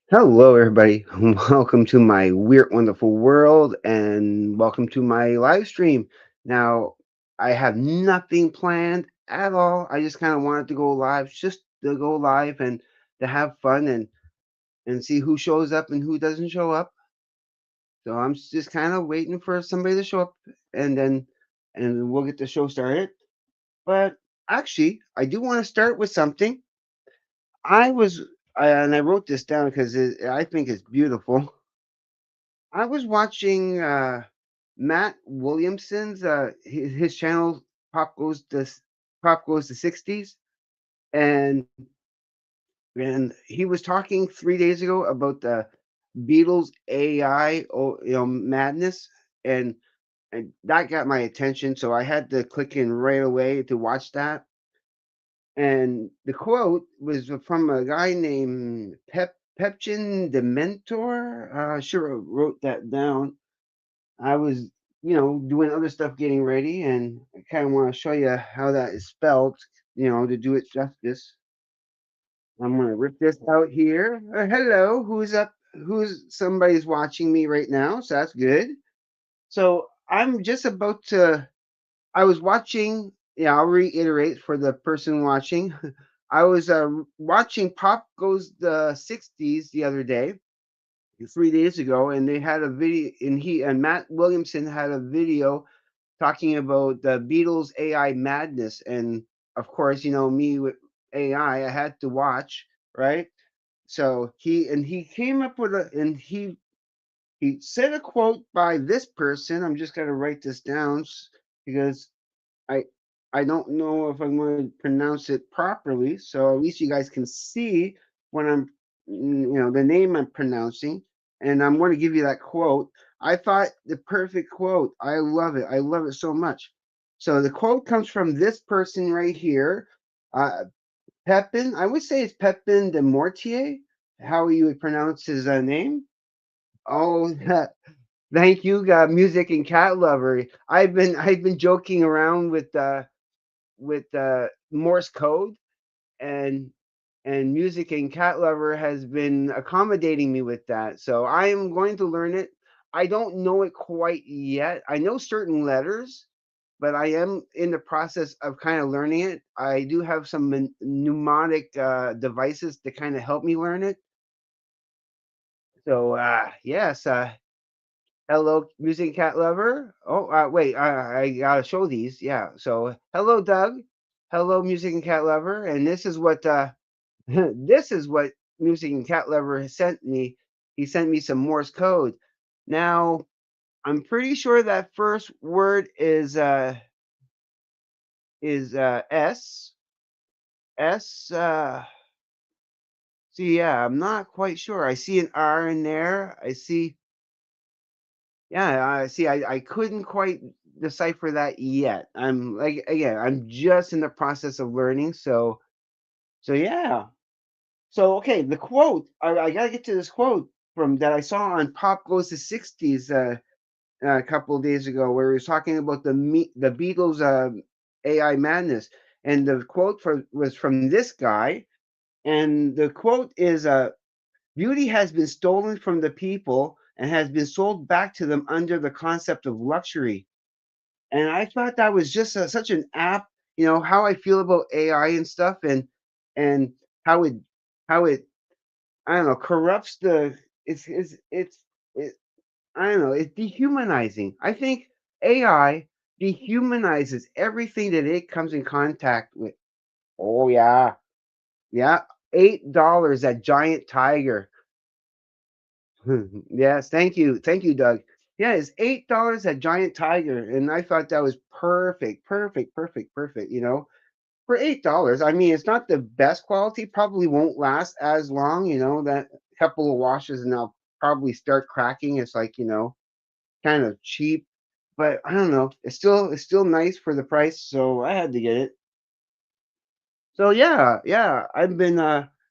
Hello, everybody. Welcome to my weird, wonderful world, and welcome to my live stream. Now, I have nothing planned at all. I just kind of wanted to go live, just to go live and to have fun and see who shows up and who doesn't show up. So just kind of waiting for somebody to show up, and then we'll get the show started. But actually, I do want to start with something. I was, and I wrote this down because I think it's beautiful. I was watching Matt Williamson's his channel Pop Goes to Pop Goes to 60s, and he was talking 3 days ago about the Beatles AI madness, and that got my attention, so I had to click in right away to watch that. And the quote was from a guy named Pepchin Dementor. I sure wrote that down. I was, doing other stuff getting ready, and I kind of want to show you how that is spelled, to do it justice. I'm going to rip this out here. Hello, who's up? Somebody's watching me right now, so that's good. So I'm just about to, I was watching, yeah, I'll reiterate for the person watching. I was watching Pop Goes the 60s the other day, 3 days ago, and they had a video, and Matt Williamson had a video talking about the Beatles AI madness. And of course, me with AI, I had to watch, right? So he came up with he said a quote by this person. I'm just gonna write this down because I I don't know if I'm going to pronounce it properly. So at least you guys can see when the name I'm pronouncing. And I'm going to give you that quote. I thought the perfect quote. I love it. I love it so much. So the quote comes from this person right here, uh, Pepin. I would say it's Pepin de Mortier. How you would pronounce his name? Oh, thank you, music and cat lover. I've been joking around with Morse code, and music and cat lover has been accommodating me with that. So I am going to learn it. I don't know it quite yet. I know certain letters, but I am in the process of kind of learning it. I do have some mnemonic devices to kind of help me learn it. So yes, hello, music cat lover. Oh, wait, I gotta show these. Yeah. So, hello, Doug. Hello, music and cat lover. And this is what this is what music and cat lover has sent me. He sent me some Morse code. Now, I'm pretty sure that first word is S. S. See, yeah, I'm not quite sure. I see an R in there. I see. Yeah, I see. I couldn't quite decipher that yet. I'm like again, I'm just in the process of learning. So yeah. So okay, the quote. I gotta get to this quote from that I saw on Pop Goes to 60s a couple of days ago, where he was talking about the Beatles AI madness, and the quote was from this guy, and the quote is beauty has been stolen from the people and has been sold back to them under the concept of luxury. And I thought that was just such an apt, how I feel about AI and stuff, and how it how it I don't know corrupts the it's it, I don't know, it's dehumanizing. I think AI dehumanizes everything that it comes in contact with. Oh yeah, yeah. $8 that giant tiger. Yes, thank you, Doug. Yeah, it's $8 that giant tiger, and I thought that was perfect, perfect, perfect, perfect. For $8, I mean, it's not the best quality. Probably won't last as long. That couple of washes and I'll probably start cracking. It's like kind of cheap, but I don't know. It's still nice for the price, so I had to get it. So yeah, yeah. I've been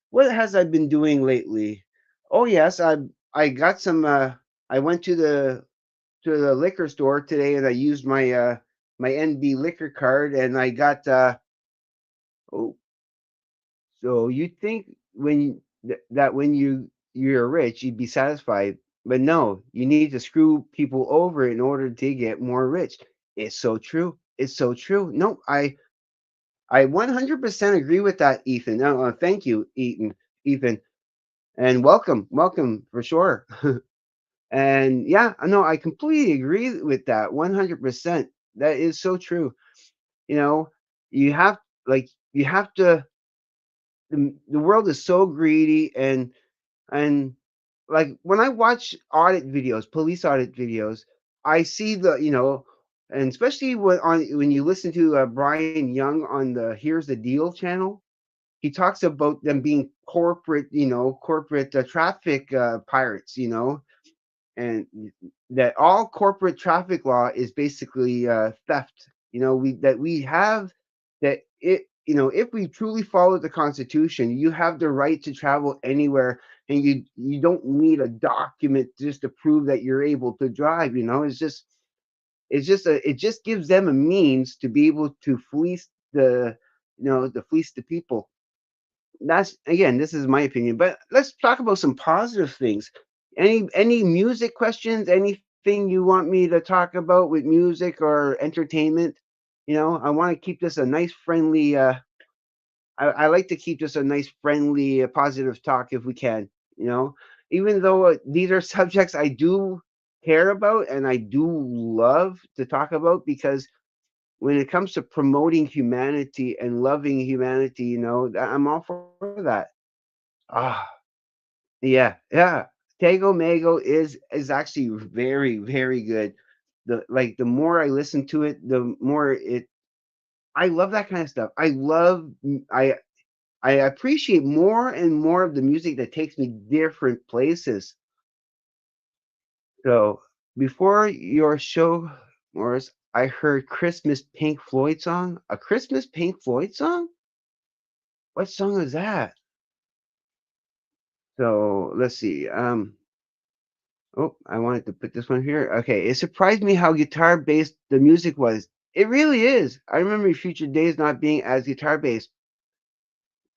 what has I been doing lately? Oh yes, I got some I went to the liquor store today and I used my NB liquor card and I got oh, so you think that when you you're rich, you'd be satisfied. But no, you need to screw people over in order to get more rich. It's so true. It's so true. No, I 100% agree with that, Ethan. Thank you, Ethan, and welcome for sure. And yeah, no, I completely agree with that 100%. That is so true. You know, you have you have to. The world is so greedy, and like when I watch audit videos, police audit videos, I see and especially when you listen to Brian Young on the Here's the Deal channel, he talks about them being corporate traffic pirates, and that all corporate traffic law is basically theft. We have that it. If we truly follow the Constitution, you have the right to travel anywhere, and you don't need a document just to prove that you're able to drive. It just gives them a means to be able to fleece the people. That's again, this is my opinion, but let's talk about some positive things. Any music questions? Anything you want me to talk about with music or entertainment? I want to keep this a nice, friendly. I like to keep this a nice, friendly, positive talk if we can. You know, Even though these are subjects I do care about and I do love to talk about because when it comes to promoting humanity and loving humanity, I'm all for that. Ah, yeah. Tego Mago is actually very, very good. The more I listen to it, the more I love that kind of stuff. I appreciate more and more of the music that takes me different places. So before your show, Morris, I heard Christmas Pink Floyd song. A Christmas Pink Floyd song? What song is that? So let's see. Oh, I wanted to put this one here. Okay, it surprised me how guitar based the music was. It really is. I remember Future Days not being as guitar based.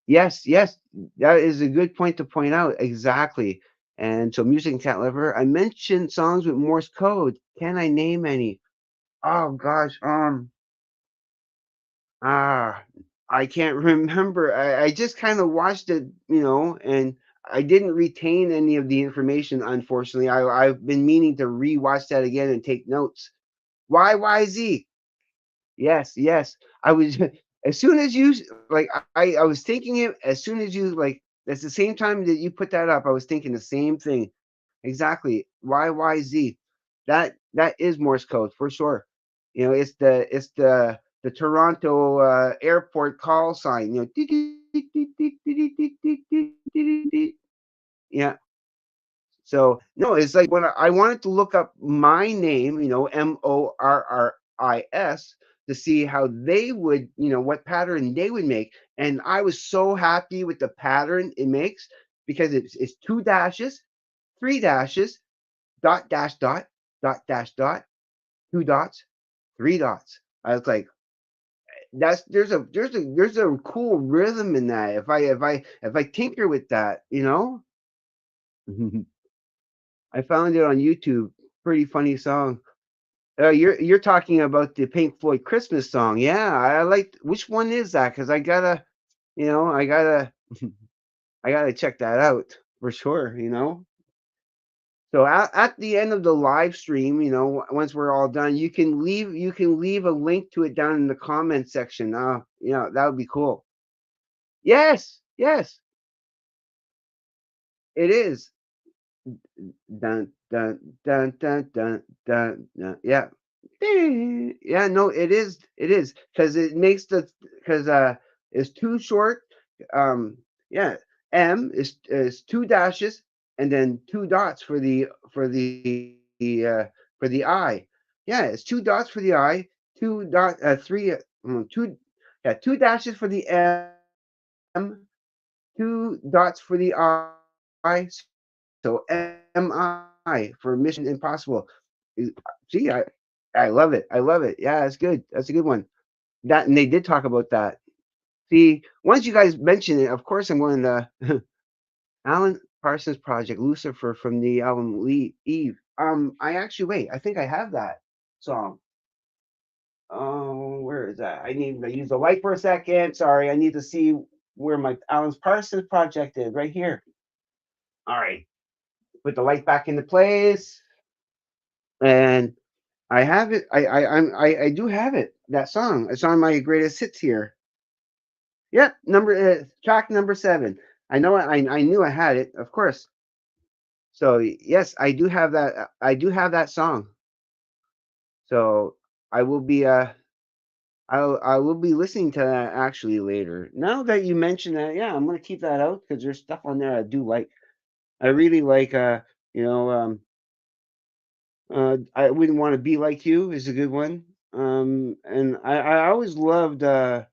Yes, that is a good point to point out. Exactly. And so, music and cat lover. I mentioned songs with Morse code. Can I name any? Oh gosh, ah, I can't remember. I just kind of watched it, and I didn't retain any of the information. Unfortunately, I've been meaning to rewatch that again and take notes. YYZ. Yes. I was as soon as I was thinking it as soon as you that's the same time that you put that up. I was thinking the same thing. Exactly. YYZ. That is Morse code for sure. It's the Toronto airport call sign. Yeah. So no, it's like when I wanted to look up my name, Morris, to see how they would, what pattern they would make. And I was so happy with the pattern it makes because it's two dashes, three dashes, dot dash dot dash dot, two dots, three dots. I was like, that's there's a cool rhythm in that. If I tinker with that, I found it on YouTube. Pretty funny song. You're talking about the Pink Floyd Christmas song. Yeah, I like. Which one is that? Because you know, I gotta, I gotta check that out for sure. So at the end of the live stream, once we're all done, you can leave a link to it down in the comment section. That would be cool. Yes, it is. Dun, dun, dun, dun, dun, dun, dun. Yeah. Yeah, no, it is, because it makes because it's too short. Yeah, M is two dashes and then two dots for the I. Yeah, it's two dots for the I, three, two, yeah, two dashes for the M, two dots for the I. So MI for Mission Impossible. See, I love it. I love it. Yeah, it's good. That's a good one. And they did talk about that. See, once you guys mention it, of course I'm going to Alan. Parsons Project, Lucifer from the album Eve. I actually wait. I think I have that song. Oh, where is that? I need to use the light for a second. Sorry, I need to see where my Alan Parsons Project is. Right here. All right, put the light back into place, and I have it. I do have it. That song. It's on my greatest hits here. Yep, track number 7. I know. I knew I had it. Of course. So yes, I do have that. I do have that song. So I will be I will be listening to that actually later. Now that you mention that, yeah, I'm gonna keep that out because there's stuff on there I do like. I really like you know, I wouldn't want to be like you is a good one. And I always loved don't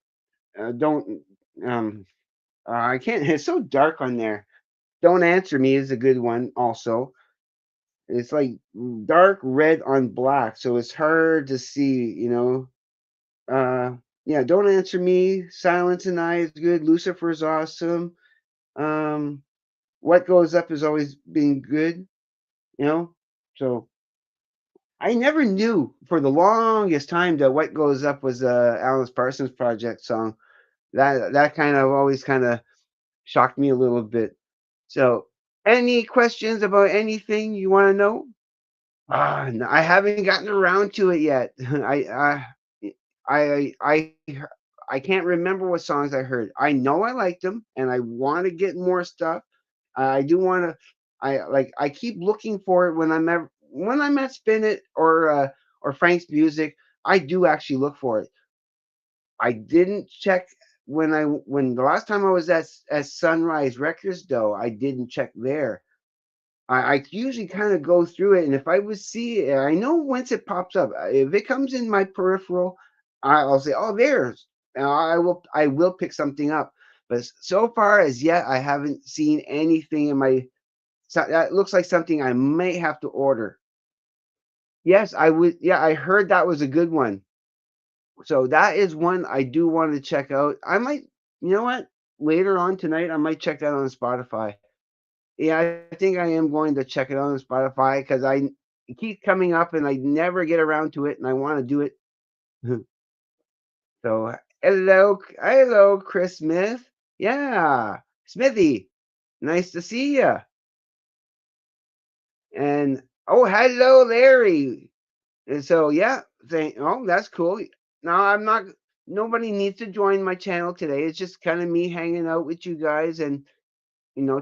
I can't it's so dark on there. Don't answer me is a good one also. It's like dark red on black, so it's hard to see, you know. Yeah, Don't Answer Me, Silence and I is good, Lucifer's awesome. Um, What Goes Up has always been good, you know. So I never knew for the longest time that What Goes Up was Alan Parsons Project song. That kind of always kind of shocked me a little bit. So, any questions about anything you want to know? No, I haven't gotten around to it yet. I I can't remember what songs I heard. I know I liked them, and I want to get more stuff. I do want to. I keep looking for it when I'm at Spin It or Frank's Music. I do actually look for it. I didn't check when the last time I was at Sunrise Records though. I didn't check there. I usually kind of go through it, and if I would see it, I know once it pops up. If it comes in my peripheral, I'll say, "Oh, there's." And I will pick something up. But so far as yet, I haven't seen anything in my. So that looks like something I may have to order. Yes, I would. Yeah, I heard that was a good one. So that is one I do want to check out. I might. You know what? Later on tonight, I might check that on Spotify. Yeah, I think I am going to check it out on Spotify because it keeps coming up and I never get around to it, and I want to do it. So hello, Chris Smith. Yeah, Smithy, nice to see you. And oh, hello, Larry. And so yeah, oh, that's cool. Now I'm not. Nobody needs to join my channel today. It's just kind of me hanging out with you guys and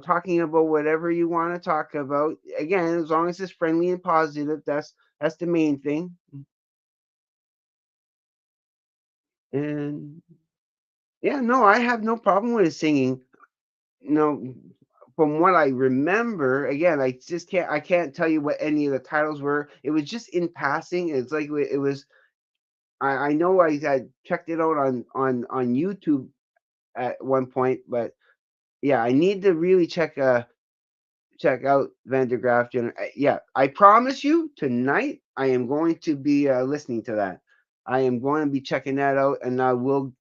talking about whatever you want to talk about. Again, as long as it's friendly and positive, that's the main thing. And yeah, no, I have no problem with singing. No, from what I remember, again, I can't tell you what any of the titles were. It was just in passing. It's like it was. I know I had checked it out on YouTube at one point, but yeah, I need to really check out Van der Graaf yeah, I promise you tonight I am going to be listening to that. I am going to be checking that out, and I will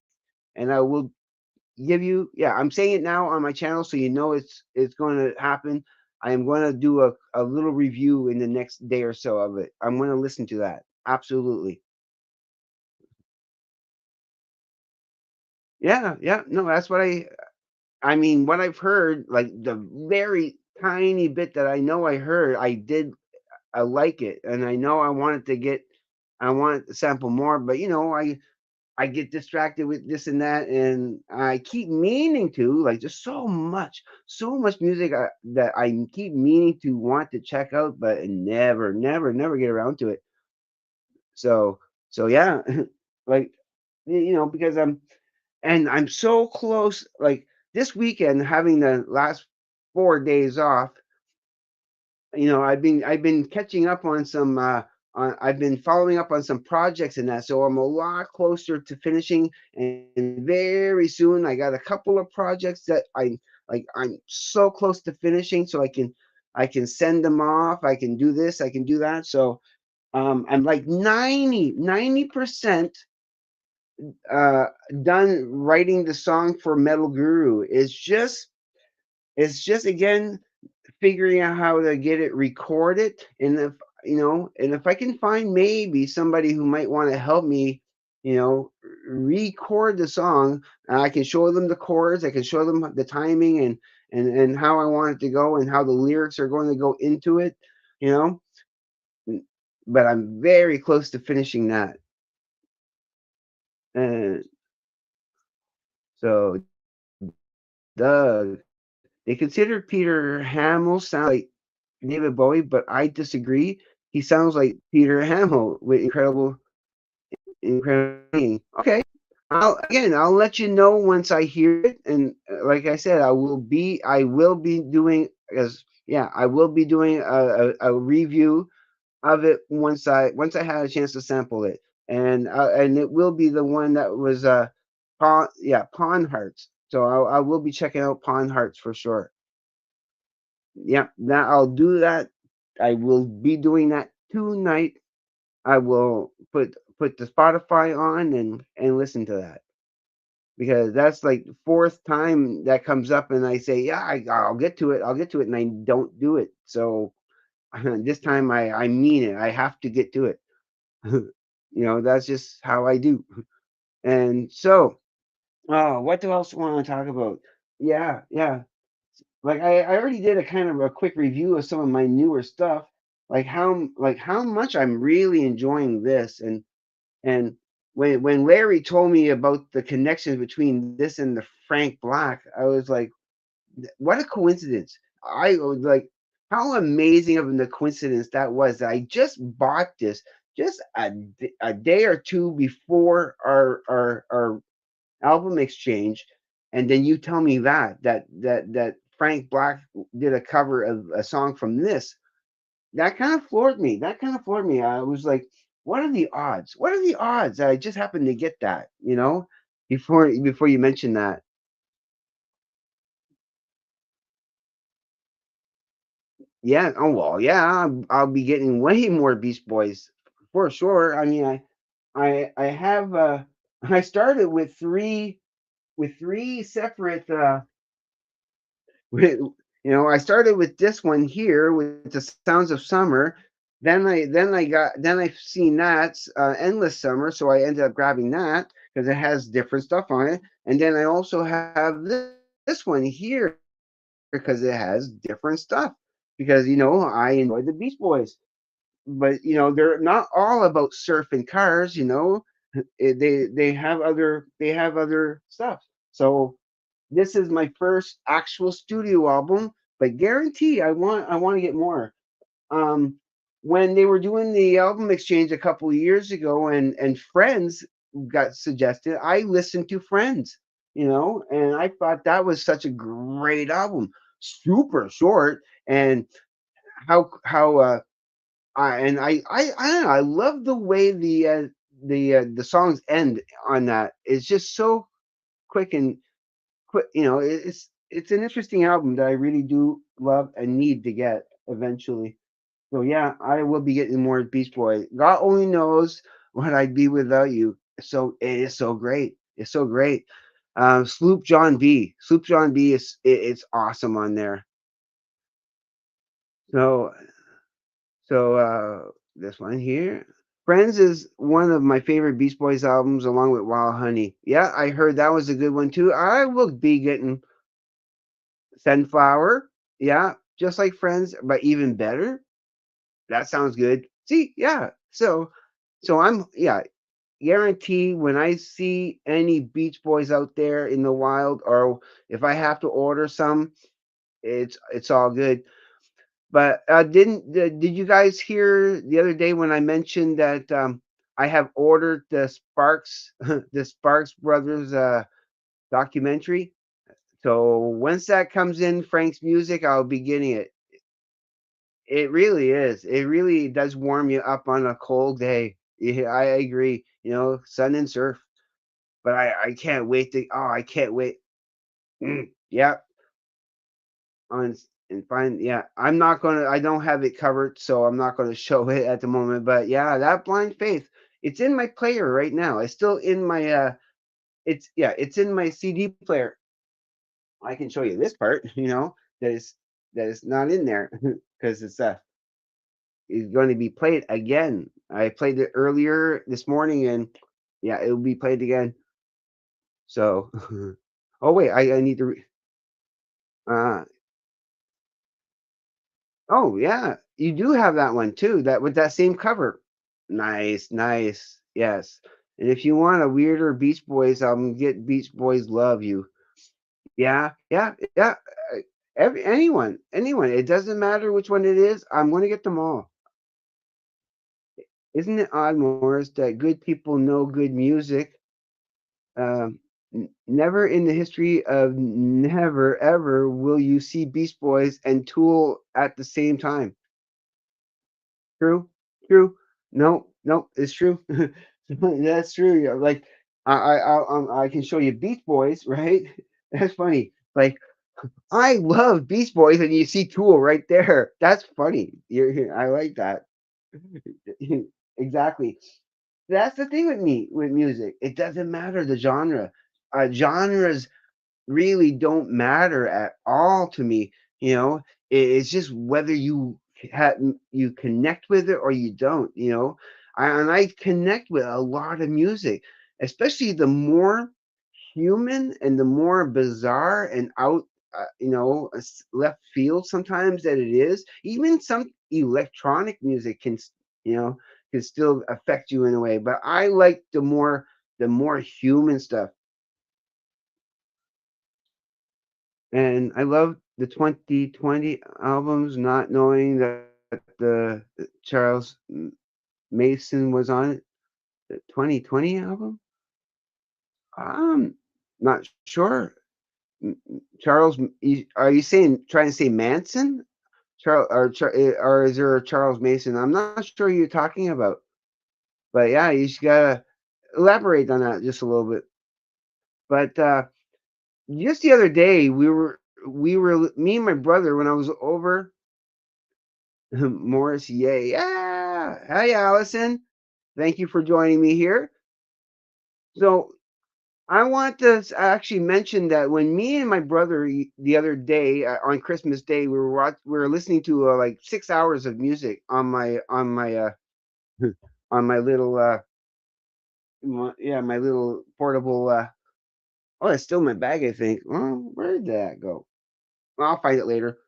give you. Yeah, I'm saying it now on my channel, so you know it's going to happen. I am going to do a little review in the next day or so of it. I'm going to listen to that. Absolutely. Yeah, yeah. No, that's what I mean, what I've heard, like the very tiny bit that I know I heard, I like it, and I know I want to sample more, but I get distracted with this and that, and I keep meaning to like just so much music that I keep meaning to want to check out, but I never get around to it. So yeah, like because I'm so close. Like this weekend, having the last 4 days off, I've been catching up on I've been following up on some projects and that, so I'm a lot closer to finishing. And very soon, I got a couple of projects that I'm so close to finishing, so I can send them off. I can do this. I can do that. So I'm like 90% uh, done writing the song for Metal Guru. It's just again. figuring out how to get it recorded, and if I can find maybe somebody who might want to help me, record the song, I can show them the chords, I can show them the timing and how I want it to go and how the lyrics are going to go into it, you know. Mm, But I'm very close to finishing that. And so, Doug, they consider Peter Hamill sound like David Bowie, but I disagree. He sounds like Peter Hamill with incredible singing. Okay, I'll let you know once I hear it, and like I said, I will be doing as yeah, I will be doing a review of it once I had a chance to sample it, and it will be the one that was Pawn Hearts. So I will be checking out Pawn Hearts for sure. Yeah, that I'll do that. I will be doing that tonight. I will put the Spotify on and listen to that because that's like the fourth time that comes up, and I say, yeah, I'll get to it. I'll get to it, and I don't do it. So this time I mean it. I have to get to it. That's just how I do. And so, oh, what else do I want to talk about? Yeah, yeah. Like I already did a kind of a quick review of some of my newer stuff, like how much I'm really enjoying this, and when Larry told me about the connections between this and the Frank Black, I was like, what a coincidence! I was like, how amazing of a coincidence that was. That I just bought this just a day or two before our album exchange, and then you tell me that Frank Black did a cover of a song from this. That kind of floored me. That kind of floored me. I was like, what are the odds? What are the odds that I just happened to get that? Before you mentioned that. Yeah. Oh well. Yeah. I'll be getting way more Beast Boys for sure. I mean, I have I started with three separate With I started with this one here with the Sounds of Summer. Then I've seen that Endless Summer, so I ended up grabbing that because it has different stuff on it. And then I also have this one here because it has different stuff. Because I enjoy the Beast Boys, but they're not all about surfing cars. They have other stuff. So this is my first actual studio album, but guarantee I want to get more. Um, when they were doing the album exchange a couple of years ago, and Friends got suggested, I listened to Friends, and I thought that was such a great album, super short, and I don't know, I love the way the songs end on that. It's just so quick and it's an interesting album that I really do love and need to get eventually. So yeah, I will be getting more Beast Boy. God only knows what I'd be without you. So it is so great. It's so great. Sloop John B it's awesome on there. So this one here. Friends is one of my favorite Beast Boys albums along with Wild Honey. Yeah, I heard that was a good one too. I will be getting Sunflower, yeah, just like Friends, but even better. That sounds good. See, yeah. So I'm yeah, guarantee when I see any Beach Boys out there in the wild, or if I have to order some, it's all good. But did you guys hear the other day when I mentioned that I have ordered the Sparks the Sparks Brothers documentary? So once that comes in Frank's music, I'll be getting it. It really is. It really does warm you up on a cold day. Yeah, I agree. Sun and surf. But I can't wait to. Oh, I can't wait. Yeah, and find. Yeah, I'm not gonna. I don't have it covered, so I'm not gonna show it at the moment. But yeah, that blind faith. It's in my player right now. It's still in my. It's in my CD player. I can show you this part. That is. that it's not in there because it's going to be played again. I played it earlier this morning, and yeah, it will be played again. So, oh wait, I need to. Uh, oh yeah, you do have that one too. That with that same cover. Nice, nice. Yes. And if you want a weirder Beach Boys album, get Beach Boys Love You. Yeah, yeah, yeah. Anyone. It doesn't matter which one it is. I'm going to get them all. Isn't it odd, Morris, that good people know good music? Never in the history of never ever will you see Beast Boys and Tool at the same time. True, true. No, no, it's true. That's true. Yeah, like I can show you Beast Boys, right? That's funny. Like I love Beast Boys, and you see Tool right there. That's funny. I like that. Exactly. That's the thing with me with music. It doesn't matter the genre. Genres really don't matter at all to me. You know, it's just whether you connect with it or you don't. And I connect with a lot of music, especially the more human and the more bizarre and out. Left field sometimes that it is. Even some electronic music you know, can still affect you in a way. But I like the more human stuff. And I love the 2020 albums, not knowing that the Charles Mason was on it. The 2020 album? I'm not sure. Charles, are you trying to say Manson? Or is there a Charles Mason? I'm not sure you're talking about. But yeah, you just gotta elaborate on that just a little bit. But just the other day, we were me and my brother when I was over Morris, yay. Yeah. Hi, Allison. Thank you for joining me here. So, I want to actually mention that when me and my brother the other day on Christmas Day, we were listening to like 6 hours of music on my little my little portable. Oh, it's still in my bag, I think. Well, where did that go? Well, I'll find it later.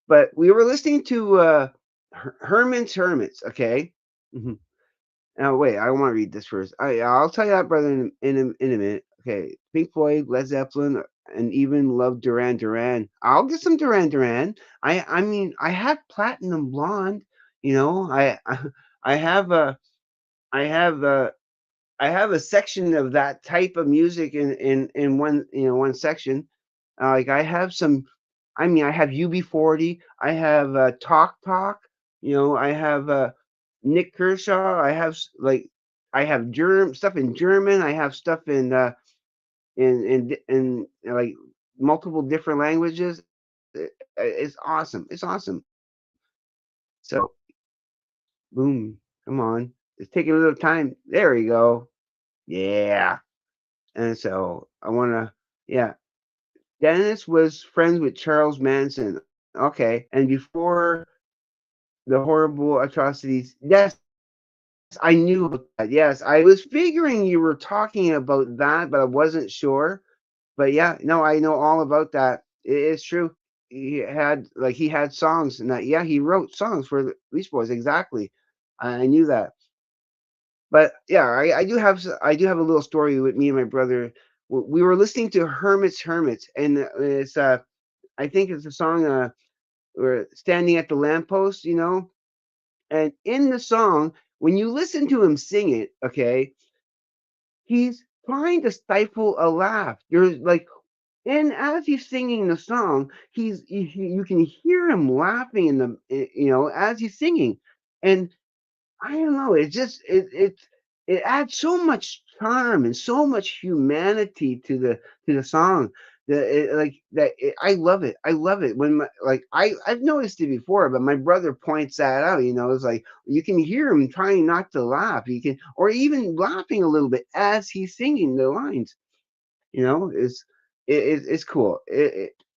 But we were listening to Herman's Hermits. Okay. Now wait, I want to read this first. I'll tell you that, brother, in a minute. Okay, Pink Floyd, Led Zeppelin, and even love Duran Duran. I'll get some Duran Duran. I mean, I have Platinum Blonde. You know, I have a I have a I have a section of that type of music in one section. Like I have some. I mean, I have UB40. I have Talk Talk. I have Nick Kershaw. I have stuff in German. I have stuff in like multiple different languages. It's awesome. It's awesome. So boom, come on. It's taking a little time. There we go. Yeah. And so I want to. Yeah. Dennis was friends with Charles Manson. Okay. And before the horrible atrocities. Yes, I knew about that. Yes, I was figuring you were talking about that, but I wasn't sure. But yeah, no, I know all about that. It's true. He had songs and that. Yeah, he wrote songs for the Beach Boys. Exactly. I knew that. But yeah, I do have a little story with me and my brother. We were listening to Hermits, and I think it's a song. We're standing at the lamppost, and in the song, when you listen to him sing it, okay, he's trying to stifle a laugh. You're like, and as he's singing the song, you can hear him laughing as he's singing, and I don't know. It just it adds so much charm and so much humanity to the song that I love it. I love it when I've noticed it before, but my brother points that out. It's like you can hear him trying not to laugh. You can, or even laughing a little bit as he's singing the lines. It's cool.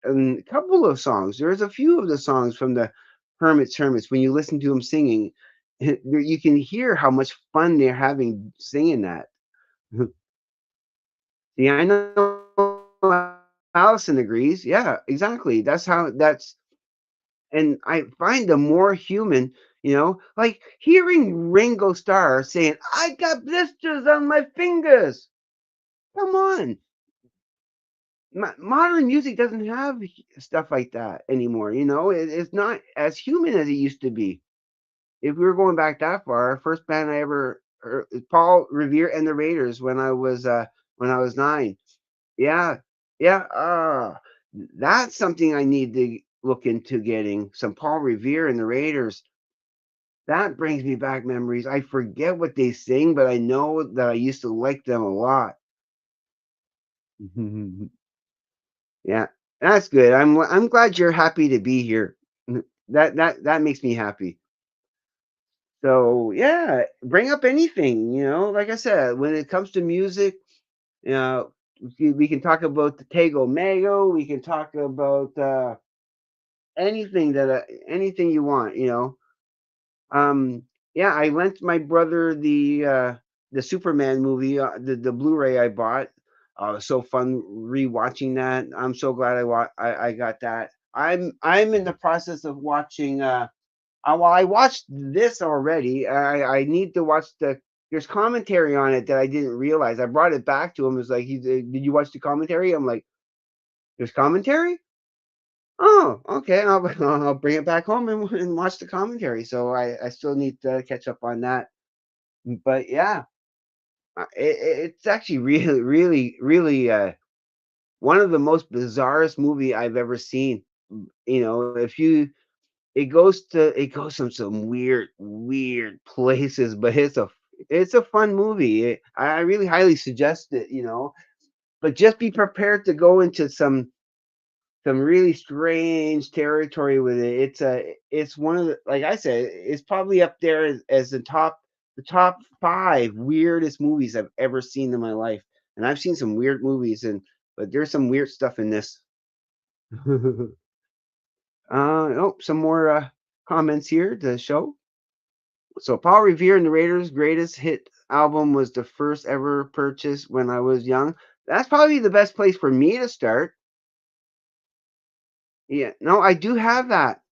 a couple of songs. There's a few of the songs from the Hermits. When you listen to them singing, you can hear how much fun they're having singing that. Yeah, I know Allison agrees. Yeah, exactly. That's and I find them more human, like hearing Ringo Starr saying, "I got blisters on my fingers." Come on. Modern music doesn't have stuff like that anymore, it's not as human as it used to be. If we were going back that far, our first band I ever heard is Paul Revere and the Raiders when I was 9. Yeah, yeah, that's something I need to look into getting, some Paul Revere and the Raiders. That brings me back memories. I forget what they sing, but I know that I used to like them a lot. Yeah, that's good. I'm glad you're happy to be here. That makes me happy. So, yeah, bring up anything, like I said, when it comes to music, you know, we can talk about the Tego Mago, we can talk about, anything you want, Um, yeah, I lent my brother the Superman movie, the Blu-ray I bought. It was so fun rewatching that. I'm so glad I got that. I'm in the process of watching. Well, I watched this already. I need to watch There's commentary on it that I didn't realize. I brought it back to him. It's like, did you watch the commentary? I'm like, there's commentary. Oh, okay. I'll bring it back home and watch the commentary. So I still need to catch up on that. But yeah, it's actually one of the most bizarrest movie I've ever seen. If you it goes some weird places, but it's a fun movie. I really highly suggest it. But just be prepared to go into some really strange territory with it. It's one of the, like I said, it's probably up there as the top 5 weirdest movies I've ever seen in my life. And I've seen some weird movies, but there's some weird stuff in this. Oh, some more comments here to show. So Paul Revere and the Raiders' greatest hit album was the first ever purchase when I was young. That's probably the best place for me to start. Yeah, no, I do have that.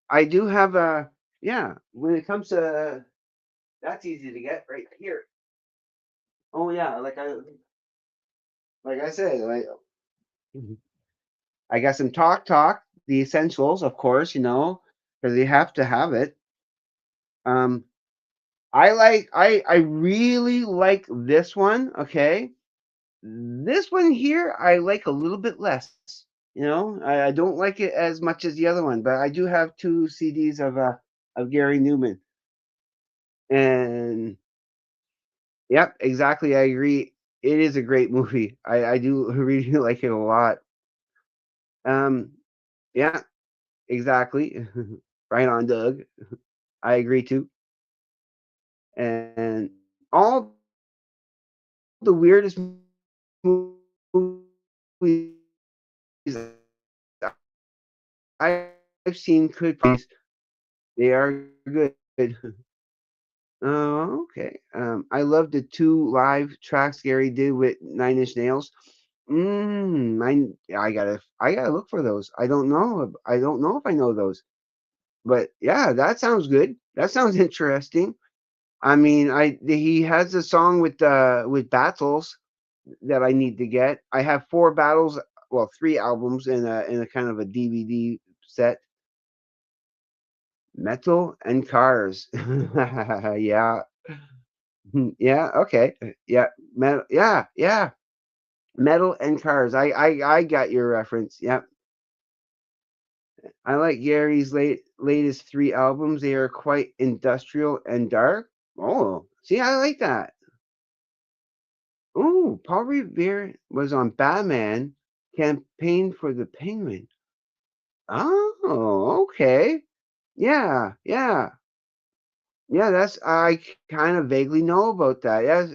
I do have a Yeah. When it comes to that's easy to get right here. Oh yeah, like I said, Mhm. I got some the essentials, of course, because you have to have it. Um, I really like this one. Okay, this one here I like a little bit less. I don't like it as much as the other one, but I do have two CDs of Gary Newman, and yep, exactly. I agree. It is a great movie. I do really like it a lot. Um, yeah, exactly. Right on, Doug. I agree too. And all the weirdest movies I've seen they are good. Oh, okay. I love the two live tracks Gary did with Nine Inch Nails. I gotta look for those. I don't know if I know those, but yeah, that sounds good. That sounds interesting. I mean, he has a song with battles that I need to get. I have 4 battles, well, 3 albums in a kind of a DVD set. Metal and Cars. Yeah. Yeah, okay. Yeah, yeah. Metal and Cars. I got your reference. Yeah. I like Gary's latest 3 albums. They are quite industrial and dark. Oh, see, I like that. Ooh, Paul Revere was on Batman Campaign for the Penguin. Oh, okay. Yeah, yeah. Yeah, I kind of vaguely know about that. Yes,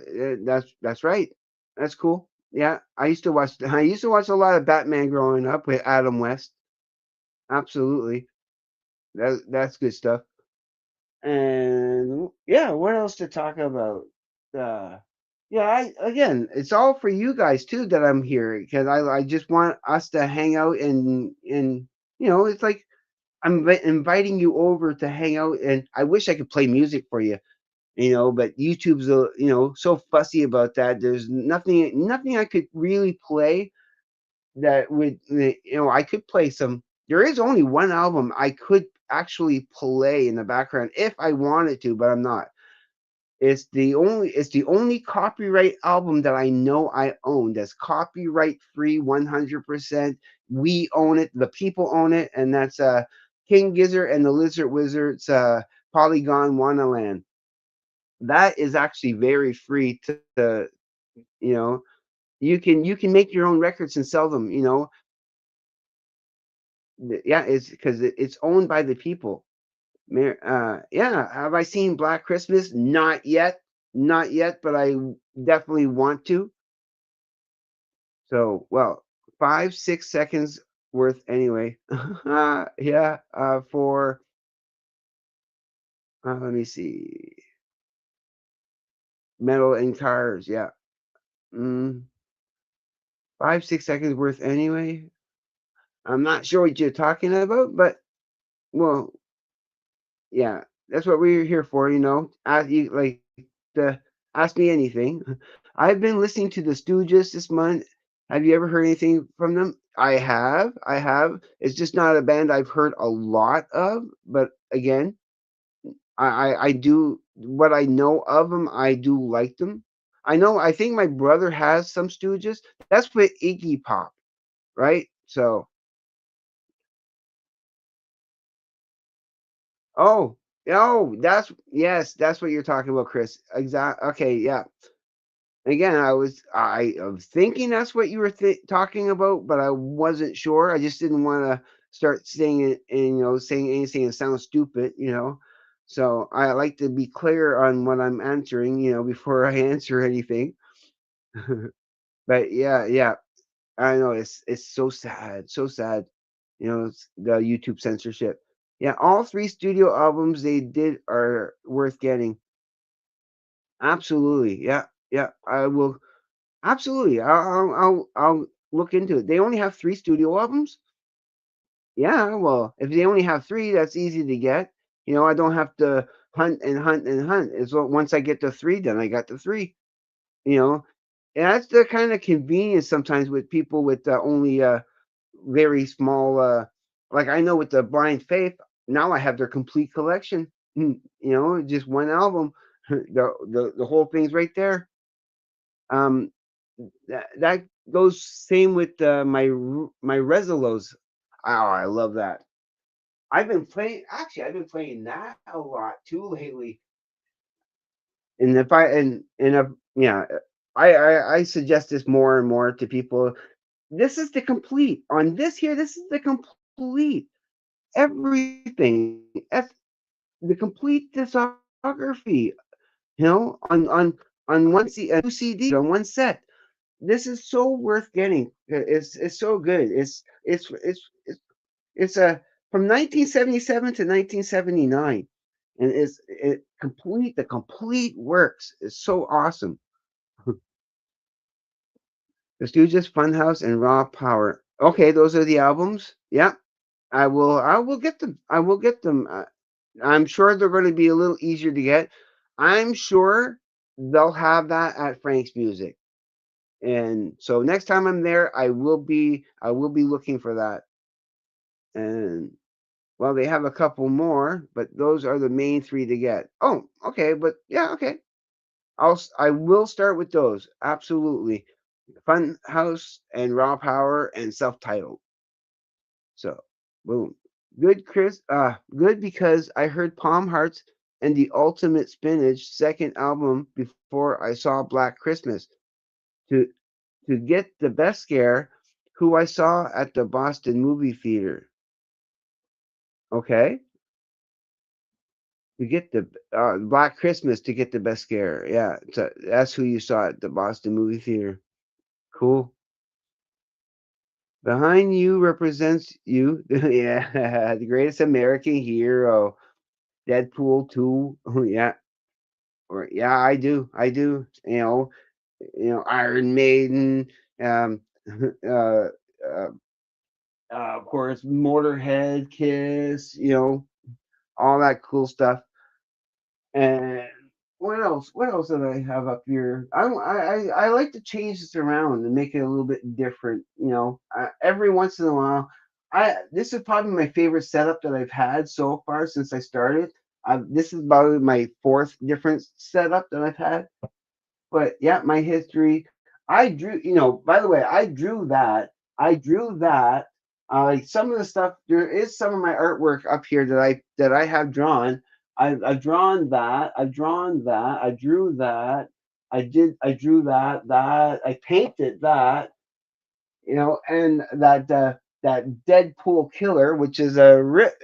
that's right. That's cool. Yeah, I used to watch a lot of Batman growing up with Adam West. Absolutely. That's good stuff. And yeah, what else to talk about? Uh, yeah, I again, it's all for you guys too that I'm here because I just want us to hang out and it's like I'm inviting you over to hang out, and I wish I could play music for you, but YouTube's so fussy about that. There's nothing I could really play that would I could play some. There is only one album I could actually play in the background if I wanted to, but I'm not. It's the only copyright album that I know I own that's copyright free 100%. We own it, the people own it, and that's King Gizzard and the Lizard Wizards Polygon Wonderland. That is actually very free to you know you can make your own records and sell them. Yeah, it's because it's owned by the people. Yeah, have I seen Black Christmas? Not yet, not yet, but I definitely want to. So, well, 5 6 seconds worth anyway. Yeah, for let me see, metal and cars. Yeah, 5 6 seconds worth anyway. I'm not sure what you're talking about, but well, yeah, that's what we're here for, Ask you like to ask me anything. I've been listening to the Stooges this month. Have you ever heard anything from them? I have. I have. It's just not a band I've heard a lot of, but again, I do what I know of them. I do like them. I think my brother has some Stooges. That's with Iggy Pop, right? So, oh, oh, that's what you're talking about, Chris. Exact. Okay, yeah. Again, I was thinking that's what you were talking about, but I wasn't sure. I just didn't want to start saying it and saying anything that sounds stupid. So I like to be clear on what I'm answering, before I answer anything. But yeah, yeah, I know it's so sad, so sad. The YouTube censorship. Yeah, all three studio albums they did are worth getting. Absolutely, yeah, yeah. I will. Absolutely. I'll look into it. They only have 3 studio albums? Yeah, well, if they only have 3, that's easy to get. I don't have to hunt and hunt and hunt. Once I get the 3, then I got the 3, you know? And that's the kinda convenience sometimes with people with, only, very small, like, I know with the Blind Faith, now I have their complete collection. Just 1 album. The whole thing's right there. Um, that goes same with my Resolos. Oh, I love that. I've been playing that a lot too lately. And if I and if yeah, I suggest this more and more to people. This is the complete on this here. This is the complete everything. That's the complete discography. On 2 CDs on one set. This is so worth getting. It's so good. It's a from 1977 to 1979, and the complete works. Is so awesome. The Stooges, Funhouse, and Raw Power. Okay, those are the albums. Yeah, I will get them. I will get them. I'm sure they're going to be a little easier to get. I'm sure they'll have that at Frank's Music. And so next time I'm there, I will be looking for that. And well, they have a couple more, but those are the main 3 to get. Oh, okay, but yeah, okay. I will start with those. Absolutely. Fun House and Raw Power and self-titled. So, boom. Good, Chris. Good because I heard Palm Hearts and the Ultimate Spinach second album before I saw Black Christmas. To to get the best scare, who I saw at the Boston movie theater. Okay, to get the Black Christmas to get the best scare. Yeah, so that's who you saw at the Boston movie theater. Cool. Behind you represents you. Yeah, the greatest American hero. Deadpool 2. Yeah. Or yeah, I do. Iron Maiden, um, uh, uh, of course, Motorhead, Kiss, all that cool stuff. And what else? What else did I have up here? I like to change this around and make it a little bit different. Every once in a while, I this is probably my favorite setup that I've had so far since I started. This is about my fourth different setup that I've had. But yeah, my history. I drew. By the way, I drew that. I drew that. Like some of the stuff, there is some of my artwork up here that I have drawn. I've drawn that. I've drawn that. I drew that. I did. I drew that. That I painted that. And that Deadpool killer, which is a riff,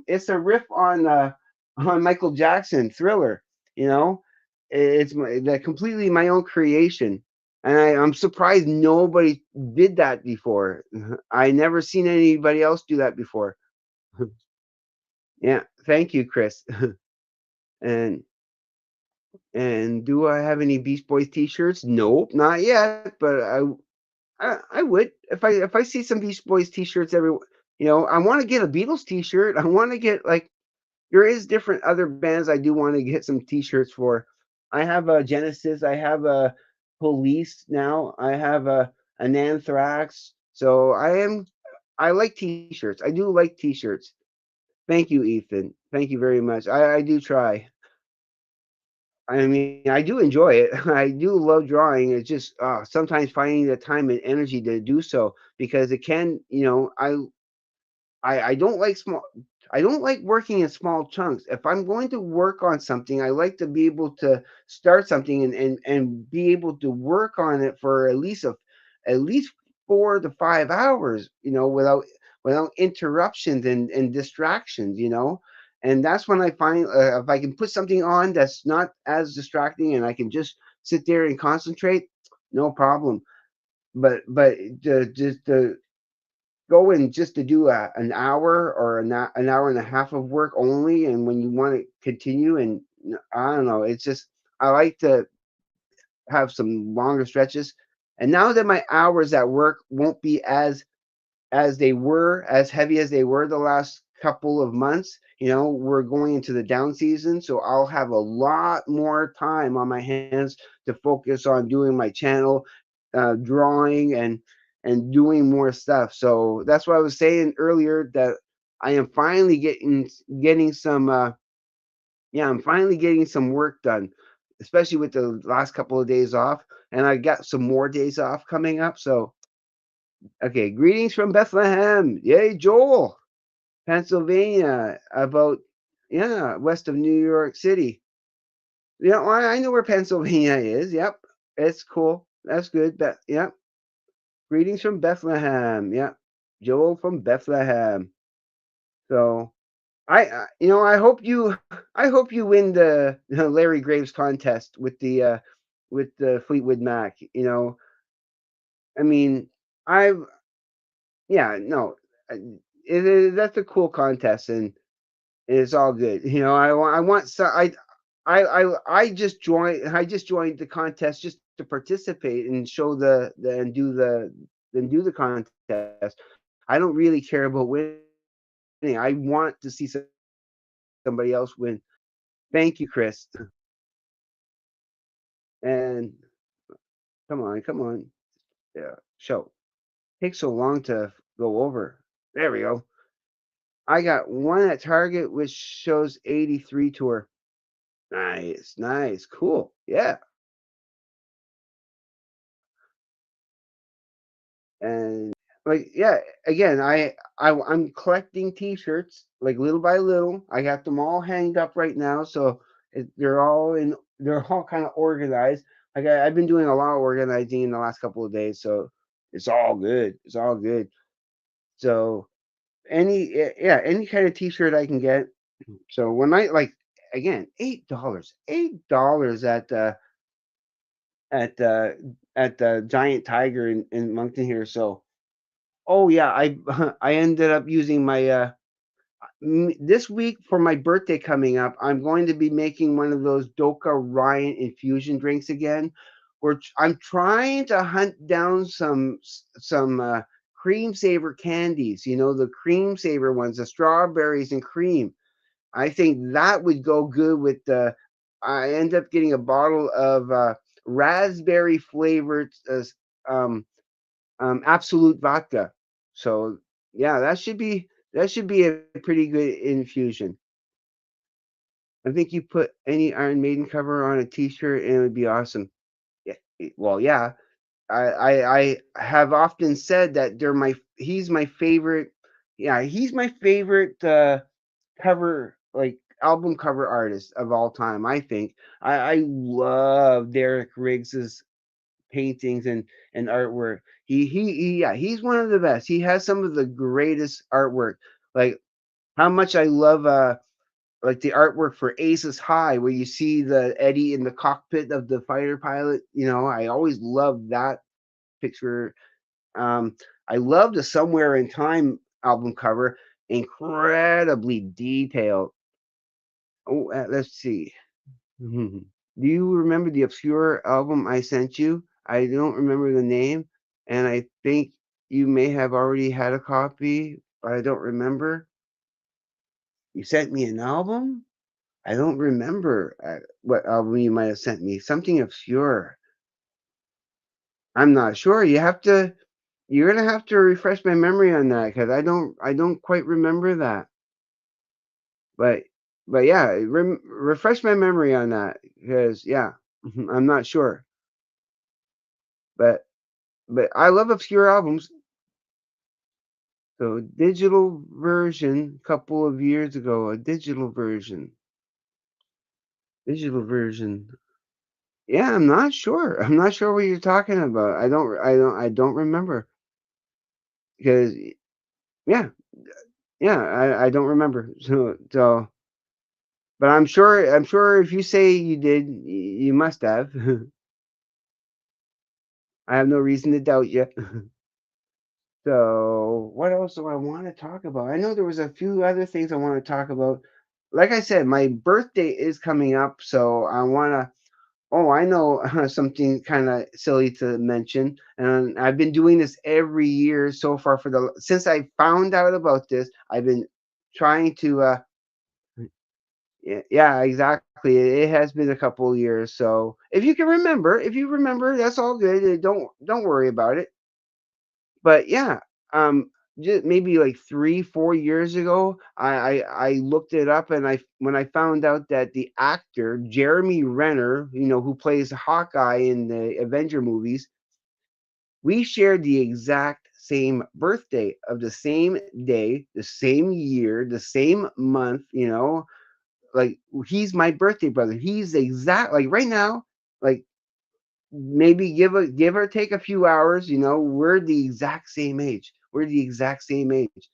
it's a riff on Michael Jackson Thriller. You know, it's completely my own creation, and I'm surprised nobody did that before. I never seen anybody else do that before. Yeah, thank you, Chris. and and do I have any Beast Boys T-shirts? Nope, not yet, but I would if I see some Beach Boys T-shirts every. I want to get a Beatles T-shirt. I want to get like there is different other bands I do want to get some T-shirts for. I have a Genesis. I have a Police now. I have an Anthrax. So I like T-shirts. I do like T-shirts. Thank you, Ethan. Thank you very much. I do try. I mean, I do enjoy it. I do love drawing. It's just sometimes finding the time and energy to do so because it can, I don't like small. I don't like working in small chunks. If I'm going to work on something, I like to be able to start something and be able to work on it for at least 4 to 5 hours, without interruptions and distractions, And that's when I find if I can put something on that's not as distracting and I can just sit there and concentrate, no problem. But just the go in just to do an hour or an hour and a half of work only, and when you want to continue, and I don't know, it's just I like to have some longer stretches. And now that my hours at work won't be as heavy as they were the last couple of months. We're going into the down season, so I'll have a lot more time on my hands to focus on doing my channel, drawing and doing more stuff. So that's what I was saying earlier that I am finally getting some yeah, I'm finally getting some work done, especially with the last couple of days off, and I got some more days off coming up. So okay, greetings from Bethlehem. Yay, Joel. Pennsylvania, about yeah, west of New York City. I know where Pennsylvania is. Yep, it's cool. That's good. Yep. Greetings from Bethlehem. Yep, Joel from Bethlehem. So I hope you win the Larry Graves contest with the Fleetwood Mac. I mean, I've yeah no, uh, that's a cool contest and it's all good. I want so I just joined the contest just to participate and show the and do the contest. I don't really care about winning. I want to see somebody else win. Thank you, Chris. And come on. Yeah, show. Takes so long to go over. There we go. I got one at Target which shows 83 tour. Nice, nice, cool. Yeah. And like yeah, again, I'm collecting T-shirts like little by little. I got them all hanged up right now, so they're all kind of organized. Like I've been doing a lot of organizing in the last couple of days, so it's all good. It's all good. So yeah, any kind of T-shirt I can get. So when I like again $8, $8 at at the Giant Tiger in Moncton here. So, oh yeah, I I ended up using my this week for my birthday coming up. I'm going to be making one of those Doka Ryan infusion drinks again. I'm trying to hunt down some cream saver candies. You know, the cream saver ones, the strawberries and cream. I think that would go good with the. I end up getting a bottle of raspberry flavored um, absolute vodka. So yeah, that should be a pretty good infusion. I think you put any Iron Maiden cover on a T-shirt and it would be awesome. Yeah, well, yeah. I have often said that he's my favorite. Yeah, he's my favorite cover like album cover artist of all time. I think I love Derek Riggs's paintings and artwork. Yeah, he's one of the best. He has some of the greatest artwork. Like how much I love like the artwork for Aces High, where you see the Eddie in the cockpit of the fighter pilot. You know, I always love that picture. Um, I love the Somewhere in Time album cover, incredibly detailed. Oh, let's see. Do you remember the obscure album I sent you? I don't remember the name, and I think you may have already had a copy, but I don't remember. You sent me an album? I don't remember what album you might have sent me. Something obscure. I'm not sure. You're gonna have to refresh my memory on that because I don't quite remember that. But but yeah, refresh my memory on that because yeah, I'm not sure. But but I love obscure albums. So digital version, couple of years ago, a digital version. Yeah, I'm not sure. I'm not sure what you're talking about. I don't remember because yeah, yeah, I don't remember. But I'm sure if you say you did, you must have. I have no reason to doubt you. So, what else do I want to talk about? I know there was a few other things I want to talk about. Like I said, my birthday is coming up, so I want to. Oh, I know something kind of silly to mention, and I've been doing this every year so far for the since I found out about this. I've been trying to. Yeah, exactly. It has been a couple of years, so if you remember, that's all good. Don't worry about it. But yeah, just maybe like 3, 4 years ago, I looked it up, and when I found out that the actor Jeremy Renner, you know, who plays Hawkeye in the Avenger movies, we shared the exact same birthday of the same day, the same year, the same month. You know, like he's my birthday brother. He's exact like right now, like maybe give or take a few hours, you know, we're the exact same age. We're the exact same age.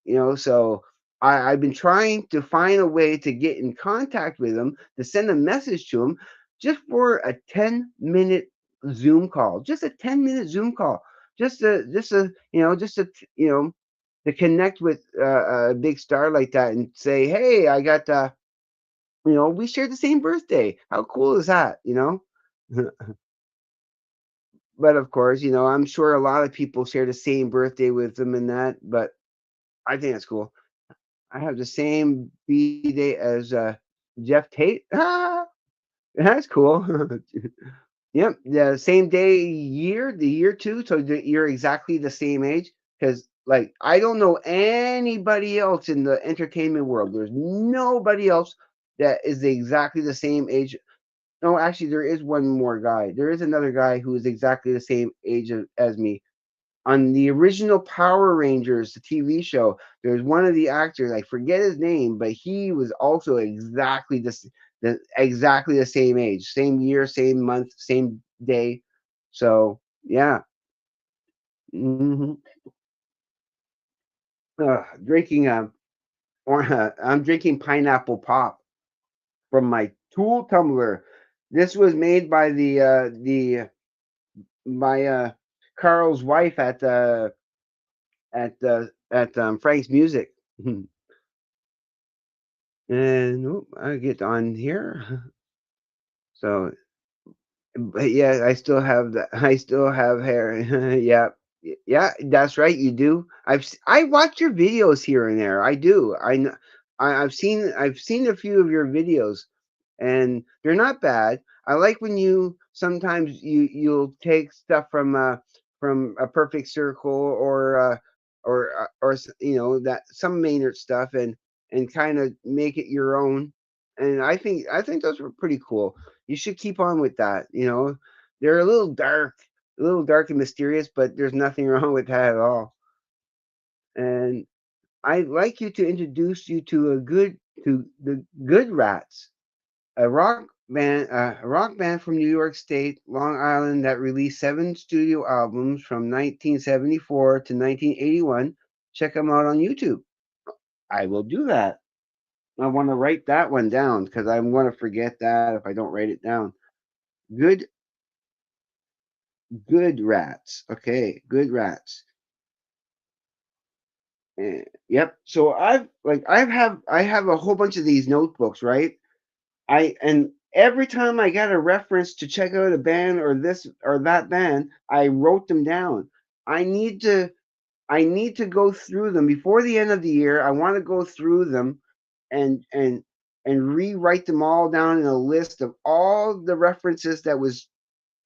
You know, so I've been trying to find a way to get in contact with him, to send a message to him just for a 10-minute Zoom call. Just a 10-minute Zoom call. Just a you know, just a you know, to connect with a big star like that and say, "Hey, I got you know, we share the same birthday. How cool is that?" You know? But of course, you know, I'm sure a lot of people share the same birthday with them and that, but I think that's cool. I have the same B-day as Jeff Tate. Ah, that's cool. Yep, the same day, year, the year too. So you're exactly the same age. Because, like, I don't know anybody else in the entertainment world. There's nobody else that is exactly the same age. No, actually, there is one more guy. There is another guy who is exactly the same age as me. On the original Power Rangers, the TV show, there's one of the actors, I forget his name, but he was also exactly the same age, same year, same month, same day. So yeah, hmm drinking or I'm drinking pineapple pop from my Tool tumbler. This was made by the by Carl's wife at Frank's Music. And I get on here. So, but yeah, I still have the I still have hair. Yeah. Yeah, that's right, you do. I watch your videos here and there. I do. I've seen a few of your videos, and they're not bad. I like when you sometimes you'll take stuff from a perfect circle you know, that some Maynard stuff, and kind of make it your own. And I think those were pretty cool. You should keep on with that. You know, they're a little dark and mysterious, but there's nothing wrong with that at all. And I'd like you to introduce you to the Good Rats, a rock band from New York State, Long Island, that released 7 studio albums from 1974 to 1981. Check them out on YouTube. I will do that. I want to write that one down because I'm going to forget that if I don't write it down. Good, good rats. Okay, good rats. Yep. So I have a whole bunch of these notebooks, right? And every time I got a reference to check out a band or this or that band, I wrote them down. I need to I need to go through them before the end of the year. I want to go through them and and and rewrite them all down in a list of all the references that was,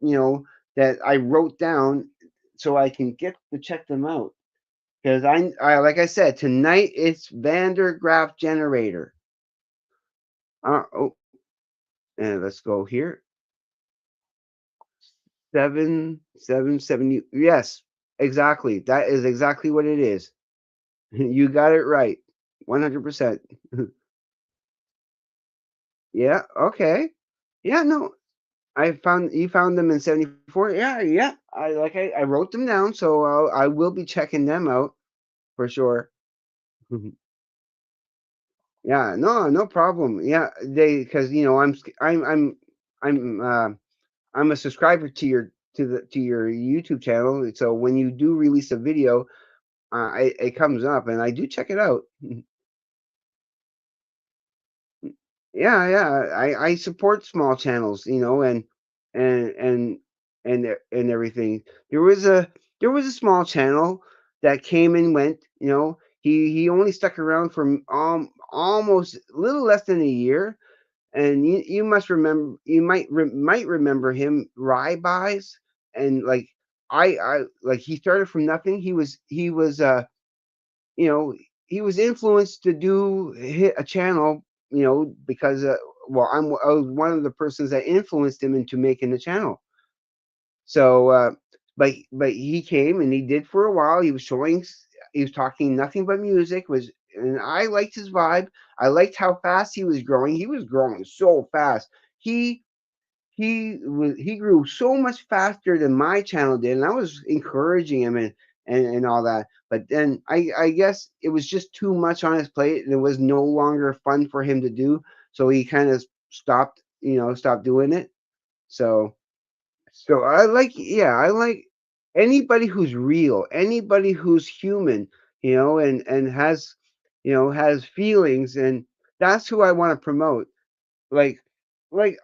you know, that I wrote down so I can get to check them out. Because I like I said, tonight it's Vander Graph Generator. Oh, and let's go here. 7 7 7. Yes, exactly. That is exactly what it is. You got it right. 100%. Yeah, okay. Yeah, no. You found them in 74. Yeah, yeah. I wrote them down, so I will be checking them out for sure. Yeah, no, no problem. Yeah, they because you know I'm I'm a subscriber to your YouTube channel. So when you do release a video, it comes up, and I do check it out. Yeah, yeah. I support small channels, you know, and and and everything. There was a there was a small channel that came and went. You know, he only stuck around for almost a little less than a year. And you must remember, might remember him, Rybuys, and like I like he started from nothing. He was you know, he was influenced to do hit a channel, you know, because I was one of the persons that influenced him into making the channel. So, but he came and he did for a while. He was talking nothing but music. And I liked his vibe. I liked how fast he was growing. He was growing so fast. He he grew so much faster than my channel did, and I was encouraging him and all that. But then I guess it was just too much on his plate, and it was no longer fun for him to do. So he kind of stopped, you know, stopped doing it. So I like anybody who's real, anybody who's human, you know, and has, you know, has feelings, and that's who I want to promote. Like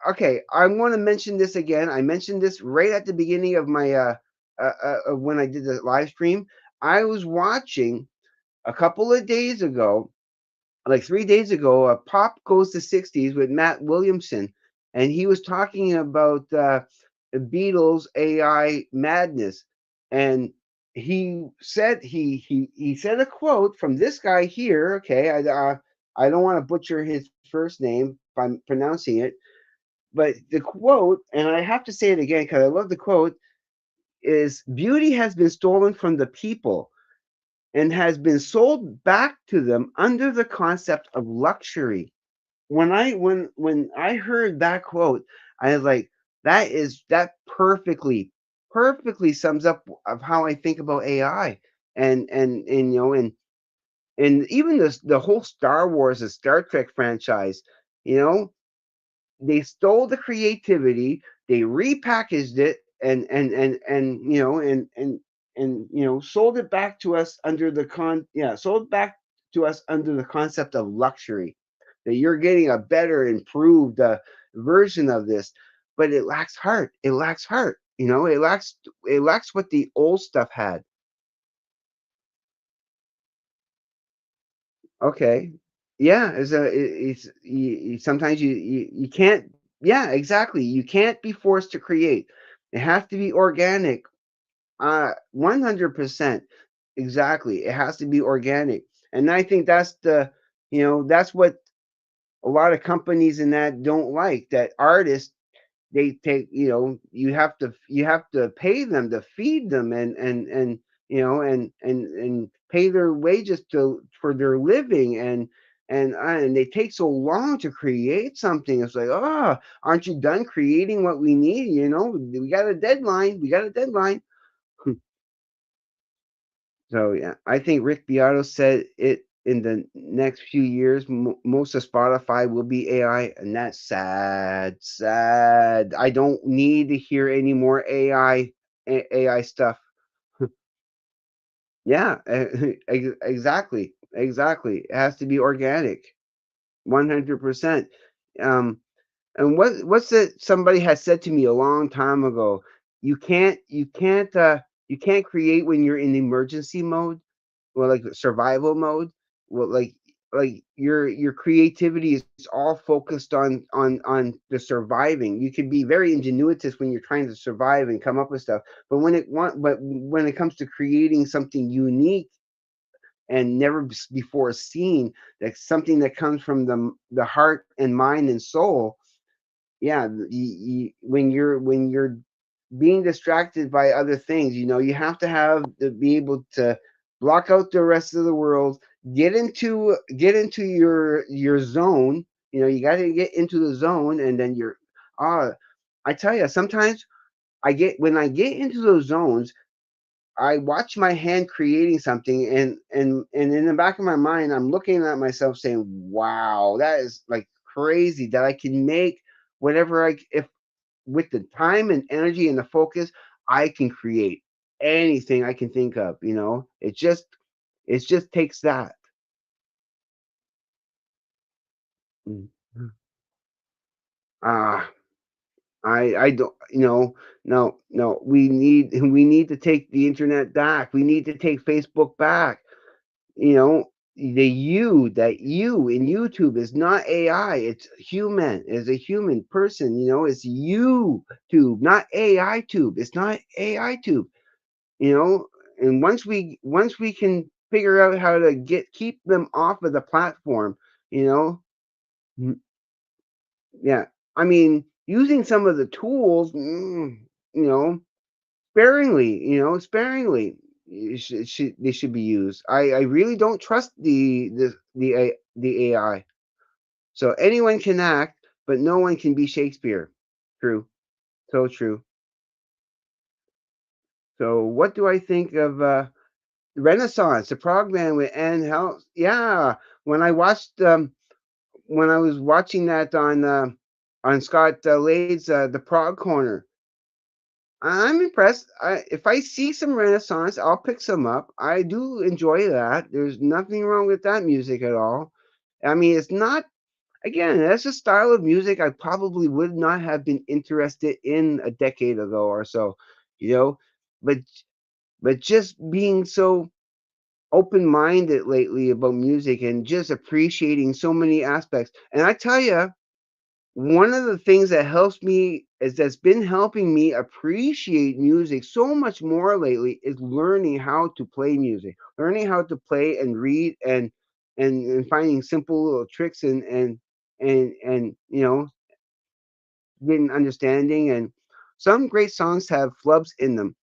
okay, I wanna mention this again. I mentioned this right at the beginning of my, when I did the live stream. I was watching a couple of days ago, like 3 days ago, Pop Goes to 60s with Matt Williamson, and he was talking about, the Beatles' AI madness, and he said a quote from this guy here, okay, I don't wanna butcher his first name if I'm pronouncing it, but the quote, and I have to say it again because I love the quote, is beauty has been stolen from the people and has been sold back to them under the concept of luxury. When I heard that quote, I was like, that perfectly sums up of how I think about AI. And you know, and even the whole Star Wars and Star Trek franchise, you know, they stole the creativity, they repackaged it, and sold it back to us under the sold back to us under the concept of luxury, that you're getting a better, improved version of this, but it lacks heart. It lacks heart. It lacks what the old stuff had. Okay. Yeah, sometimes you can't. Yeah, exactly. You can't be forced to create. It has to be organic. 100%. Exactly. It has to be organic. And I think that's what a lot of companies in that don't like, that artists, they take, you have to pay them to feed them, and pay their wages for their living, and they take so long to create something. It's like, aren't you done creating what we need? We got a deadline. We got a deadline. So yeah, I think Rick Beato said it, in the next few years, most of Spotify will be AI, and that's sad, sad. I don't need to hear any more AI stuff. Yeah, exactly, exactly. It has to be organic, 100%. Um, and what's it? Somebody has said to me a long time ago. You can't create when you're in emergency mode, well, like survival mode. Well, like your creativity is all focused on the surviving. You can be very ingenuitous when you're trying to survive and come up with stuff, but when it comes to creating something unique and never before seen, that's something that comes from the heart and mind and soul. Yeah, when you're being distracted by other things, you have to be able to block out the rest of the world, get into your zone. You got to get into the zone, and then ah I tell you, sometimes when I get into those zones, I watch my hand creating something, and in the back of my mind, I'm looking at myself saying, wow, that is like crazy that I can make whatever if with the time and energy and the focus, I can create anything I can think of. It just takes that. Mm. Ah, I don't. No, no. We need to take the internet back. We need to take Facebook back. You know, that you in YouTube is not AI. It's human. It's a human person. It's YouTube, not AI tube. It's not AI tube. you know and once we can figure out how to keep them off of the platform, you know mm, yeah, I mean, using some of the tools, you know sparingly, they should be used. I really don't trust the AI. So anyone can act, but no one can be Shakespeare. True. So true. So what do I think of Renaissance, the prog band with Anne Hel? Yeah, when I watched, when I was watching that on Scott Lade's The Prog Corner, I'm impressed. If I see some Renaissance, I'll pick some up. I do enjoy that. There's nothing wrong with that music at all. I mean, it's not. Again, that's a style of music I probably would not have been interested in a decade ago or so. You know, but just being so open-minded lately about music and just appreciating so many aspects. And I tell you, one of the things that's been helping me appreciate music so much more lately is learning how to play music, learning how to play and read, and finding simple little tricks, and getting understanding. And some great songs have flubs in them.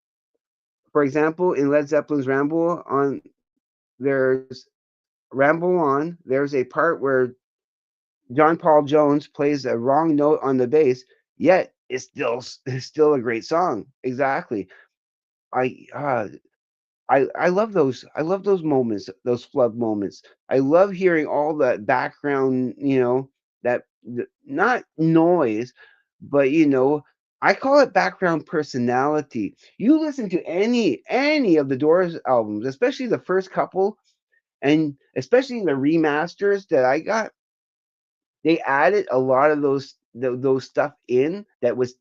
For example, in Led Zeppelin's there's Ramble On, there's a part where John Paul Jones plays a wrong note on the bass, yet it's still a great song. Exactly. I uh, I love those moments, those flub moments. I love hearing all that background, not noise, but I call it background personality. You listen to any of the Doors albums, especially the first couple, and especially the remasters that I got, they added a lot of those stuff in that was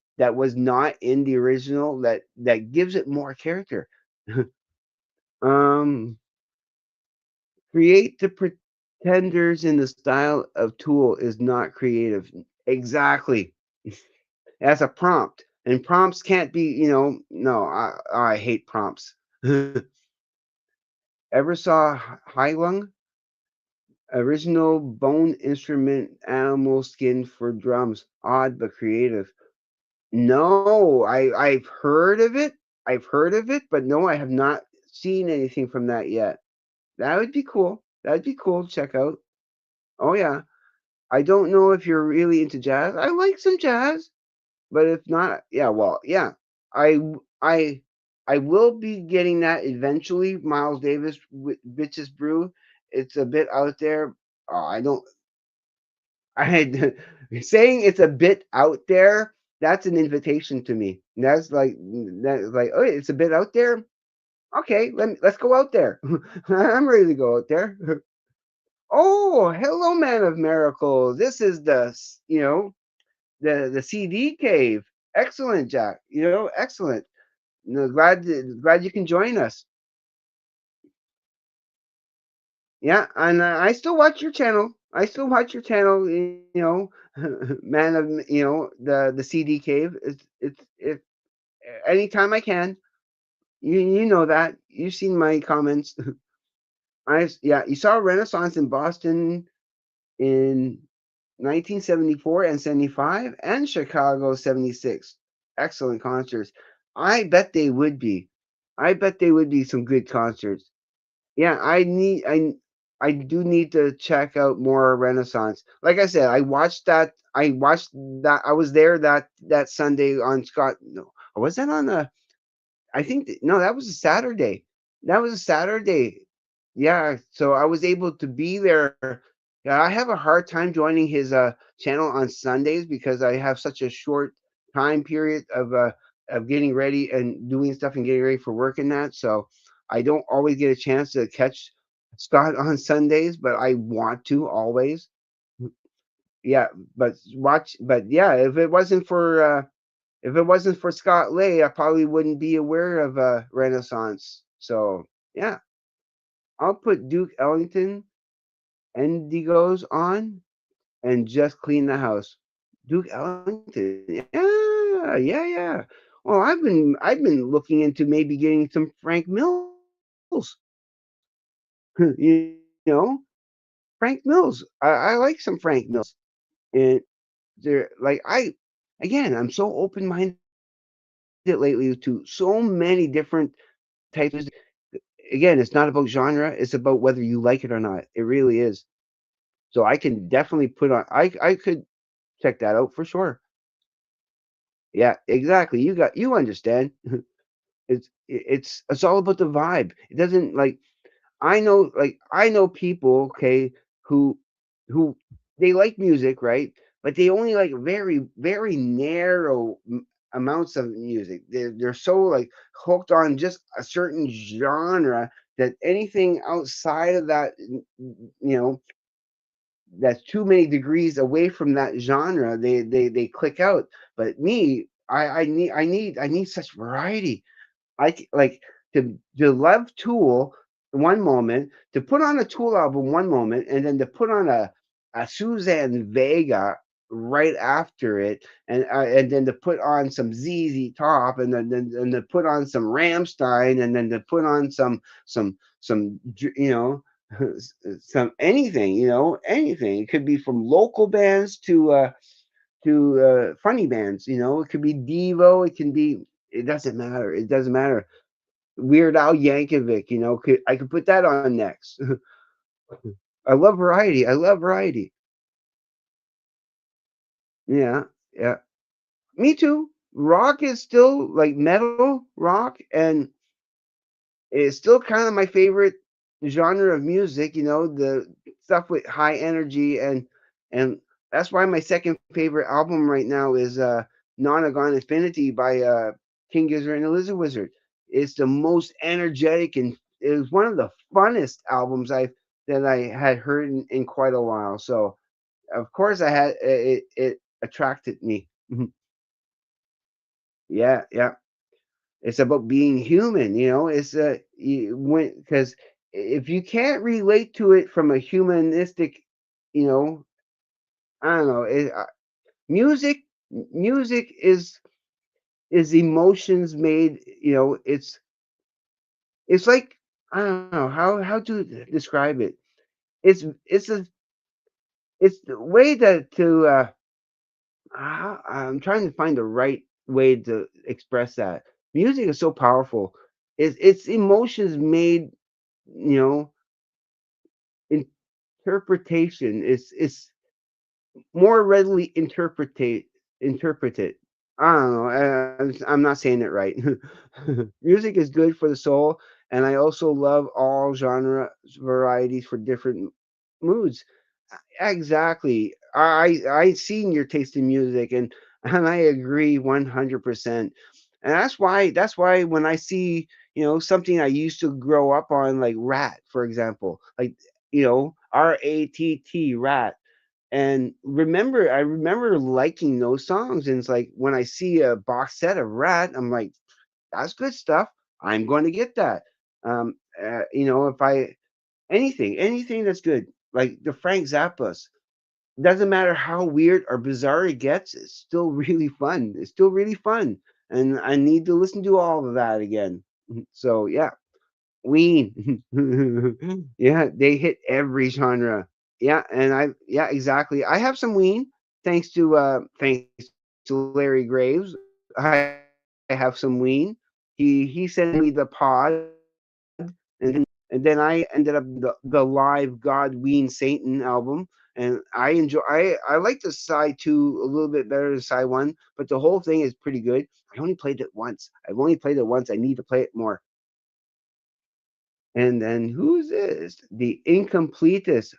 not in the original that gives it more character. um, Create the pretenders in the style of Tool is not creative. Exactly. As a prompt, and prompts can't be, no, I hate prompts. Ever saw Lung? Original bone instrument, animal skin for drums. Odd but creative. No, I've heard of it. I've heard of it, but no, I have not seen anything from that yet. That would be cool. That'd be cool to check out. Oh yeah. I don't know if you're really into jazz. I like some jazz, but if not, yeah, well, yeah. I I will be getting that eventually. Miles Davis, Bitches Brew. It's a bit out there. I don't. I saying it's a bit out there. That's an invitation to me. That's like, oh, it's a bit out there. Okay, let's go out there. I'm ready to go out there. Oh, hello, man of miracles. This is the CD cave. Excellent, Jack. Excellent. No, glad you can join us. Yeah, and I still watch your channel. I still watch your channel. Man of the CD cave. It's anytime I can. You know that. You've seen my comments. Yeah. You saw Renaissance in Boston in 1974 and 75 and Chicago 76. Excellent concerts. I bet they would be. I bet they would be some good concerts. Yeah, I do need to check out more Renaissance. Like I said, I was there that Sunday on Scott no, or was that on a I think no, that was a Saturday. That was a Saturday. Yeah, so I was able to be there. Yeah, I have a hard time joining his channel on Sundays because I have such a short time period of getting ready and doing stuff and getting ready for work and that. So I don't always get a chance to catch Scott on Sundays, but I want to always. Yeah, but yeah, if it wasn't for Scott Lay, I probably wouldn't be aware of Renaissance. So yeah, I'll put Duke Ellington Indigos on and just clean the house. Duke Ellington, yeah, yeah, yeah. Well, I've been looking into maybe getting some Frank Mills. you know, Frank Mills. I like some Frank Mills, and they're like I'm so open minded lately to so many different types of music. Again, it's not about genre, it's about whether you like it or not. It really is. So I can definitely put on I could check that out for sure. Yeah, exactly. You understand. It's all about the vibe. It doesn't I know people, okay, who who they like music, right? But they only like very, very narrow amounts of music. They're so like hooked on just a certain genre that anything outside of that, you know, that's too many degrees away from that genre, they click out. But me, I need such variety. Like to love Tool one moment, to put on a Tool album one moment, and then to put on a Suzanne Vega right after it, and then to put on some ZZ Top, and then to put on some Ramstein, and then to put on some some anything, anything. It could be from local bands to funny bands. It could be Devo. It can be. It doesn't matter. It doesn't matter. Weird Al Yankovic, I could put that on next. I love variety. I love variety. Yeah, yeah. Me too. Rock is still like metal rock, and it's still kind of my favorite genre of music. The stuff with high energy, and that's why my second favorite album right now is Nonagon Infinity by King Gizzard and the Lizard Wizard. It's the most energetic, and it was one of the funnest albums I had heard in quite a while. So of course I had it attracted me. Mhm. Yeah, yeah. It's about being human, you know. It's when because if you can't relate to it from a humanistic, you know, I don't know. Music, music is emotions made. You know, it's like I don't know how to describe it. It's a it's the way I'm trying to find the right way to express that. Music is so powerful. It's emotions made, you know, interpretation. It's more readily interpreted. I don't know. I'm not saying it right. Music is good for the soul, and I also love all genre varieties for different moods. Exactly. I seen your taste in music, and I agree 100%. And that's why when I see, you know, something I used to grow up on, like Rat, for example, like, you know, RATT, Rat. And I remember liking those songs, and it's like when I see a box set of Rat, I'm like, that's good stuff. I'm going to get that. You know, if I anything that's good, like the Frank Zappas, doesn't matter how weird or bizarre it gets, it's still really fun. It's still really fun, and I need to listen to all of that again. So yeah, Ween, yeah, they hit every genre. Yeah, and yeah, exactly. I have some Ween, thanks to Larry Graves. I have some Ween. He sent me the pod, and then I ended up the live God Ween Satan album, and I like the side two a little bit better than side one, but the whole thing is pretty good. I only played it once. I've only played it once. I need to play it more. And then who's this? The Incompletus.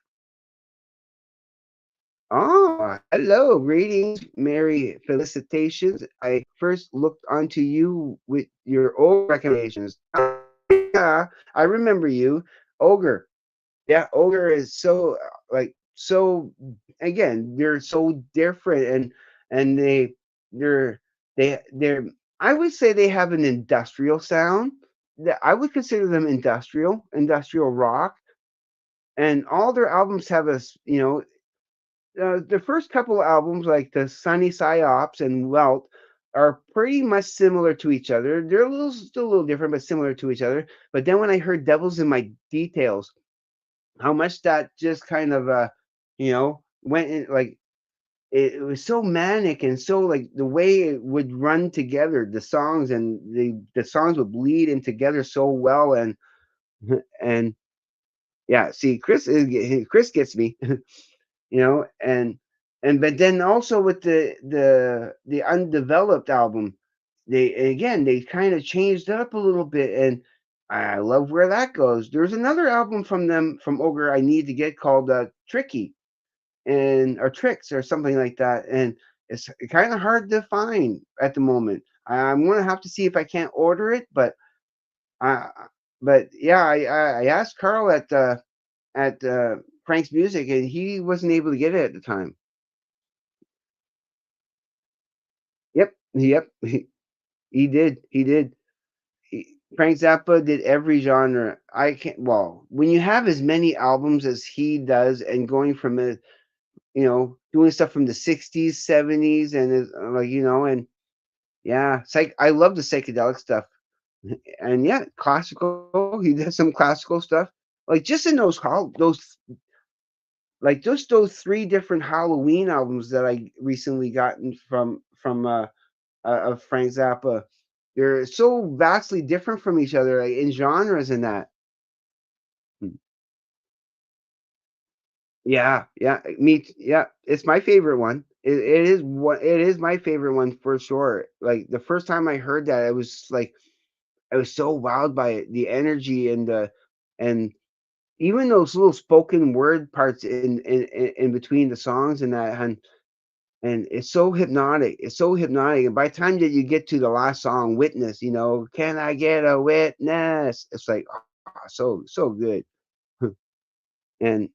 Oh, hello, greetings, Mary felicitations. I first looked onto you with your ogre recommendations. Yeah, I remember you, ogre. Yeah, ogre is so like so. Again, they're so different, and they're they're. I would say they have an industrial sound. I would consider them industrial rock, and all their albums have you know, the first couple of albums, like the Sunny Psyops and Welt, are pretty much similar to each other. They're still a little different, but similar to each other. But then when I heard Devils in My Details, how much that just kind of, you know, went in, like, it was so manic and so like the way it would run together, the songs and the songs would bleed in together so well, and yeah, see, Chris gets me. You know, and but then also with the undeveloped album, they kind of changed it up a little bit, and I love where that goes. There's another album from them, from Ogre, I need to get, called Tricky, and or Tricks or something like that, and it's kind of hard to find at the moment. I'm gonna have to see if I can't order it, I but yeah, I asked Carl at Frank's Music, and he wasn't able to get it at the time. Yep, yep, he did, he did. Frank Zappa did every genre. I can't. Well, when you have as many albums as he does, and going from a, you know, doing stuff from the '60s, '70s, and like, you know, and yeah, I love the psychedelic stuff, and yeah, classical. He does some classical stuff, like just in those like just those three different Halloween albums that I recently gotten of Frank Zappa. They're so vastly different from each other, like, in genres and that. Mm. Yeah, yeah, yeah, it's my favorite one. It is my favorite one for sure. Like the first time I heard that, I was so wowed by it, the energy and even those little spoken word parts in between the songs and that, and and it's so hypnotic. It's so hypnotic, and by the time that you get to the last song, "Witness," "Can I get a witness?" It's like, so good. And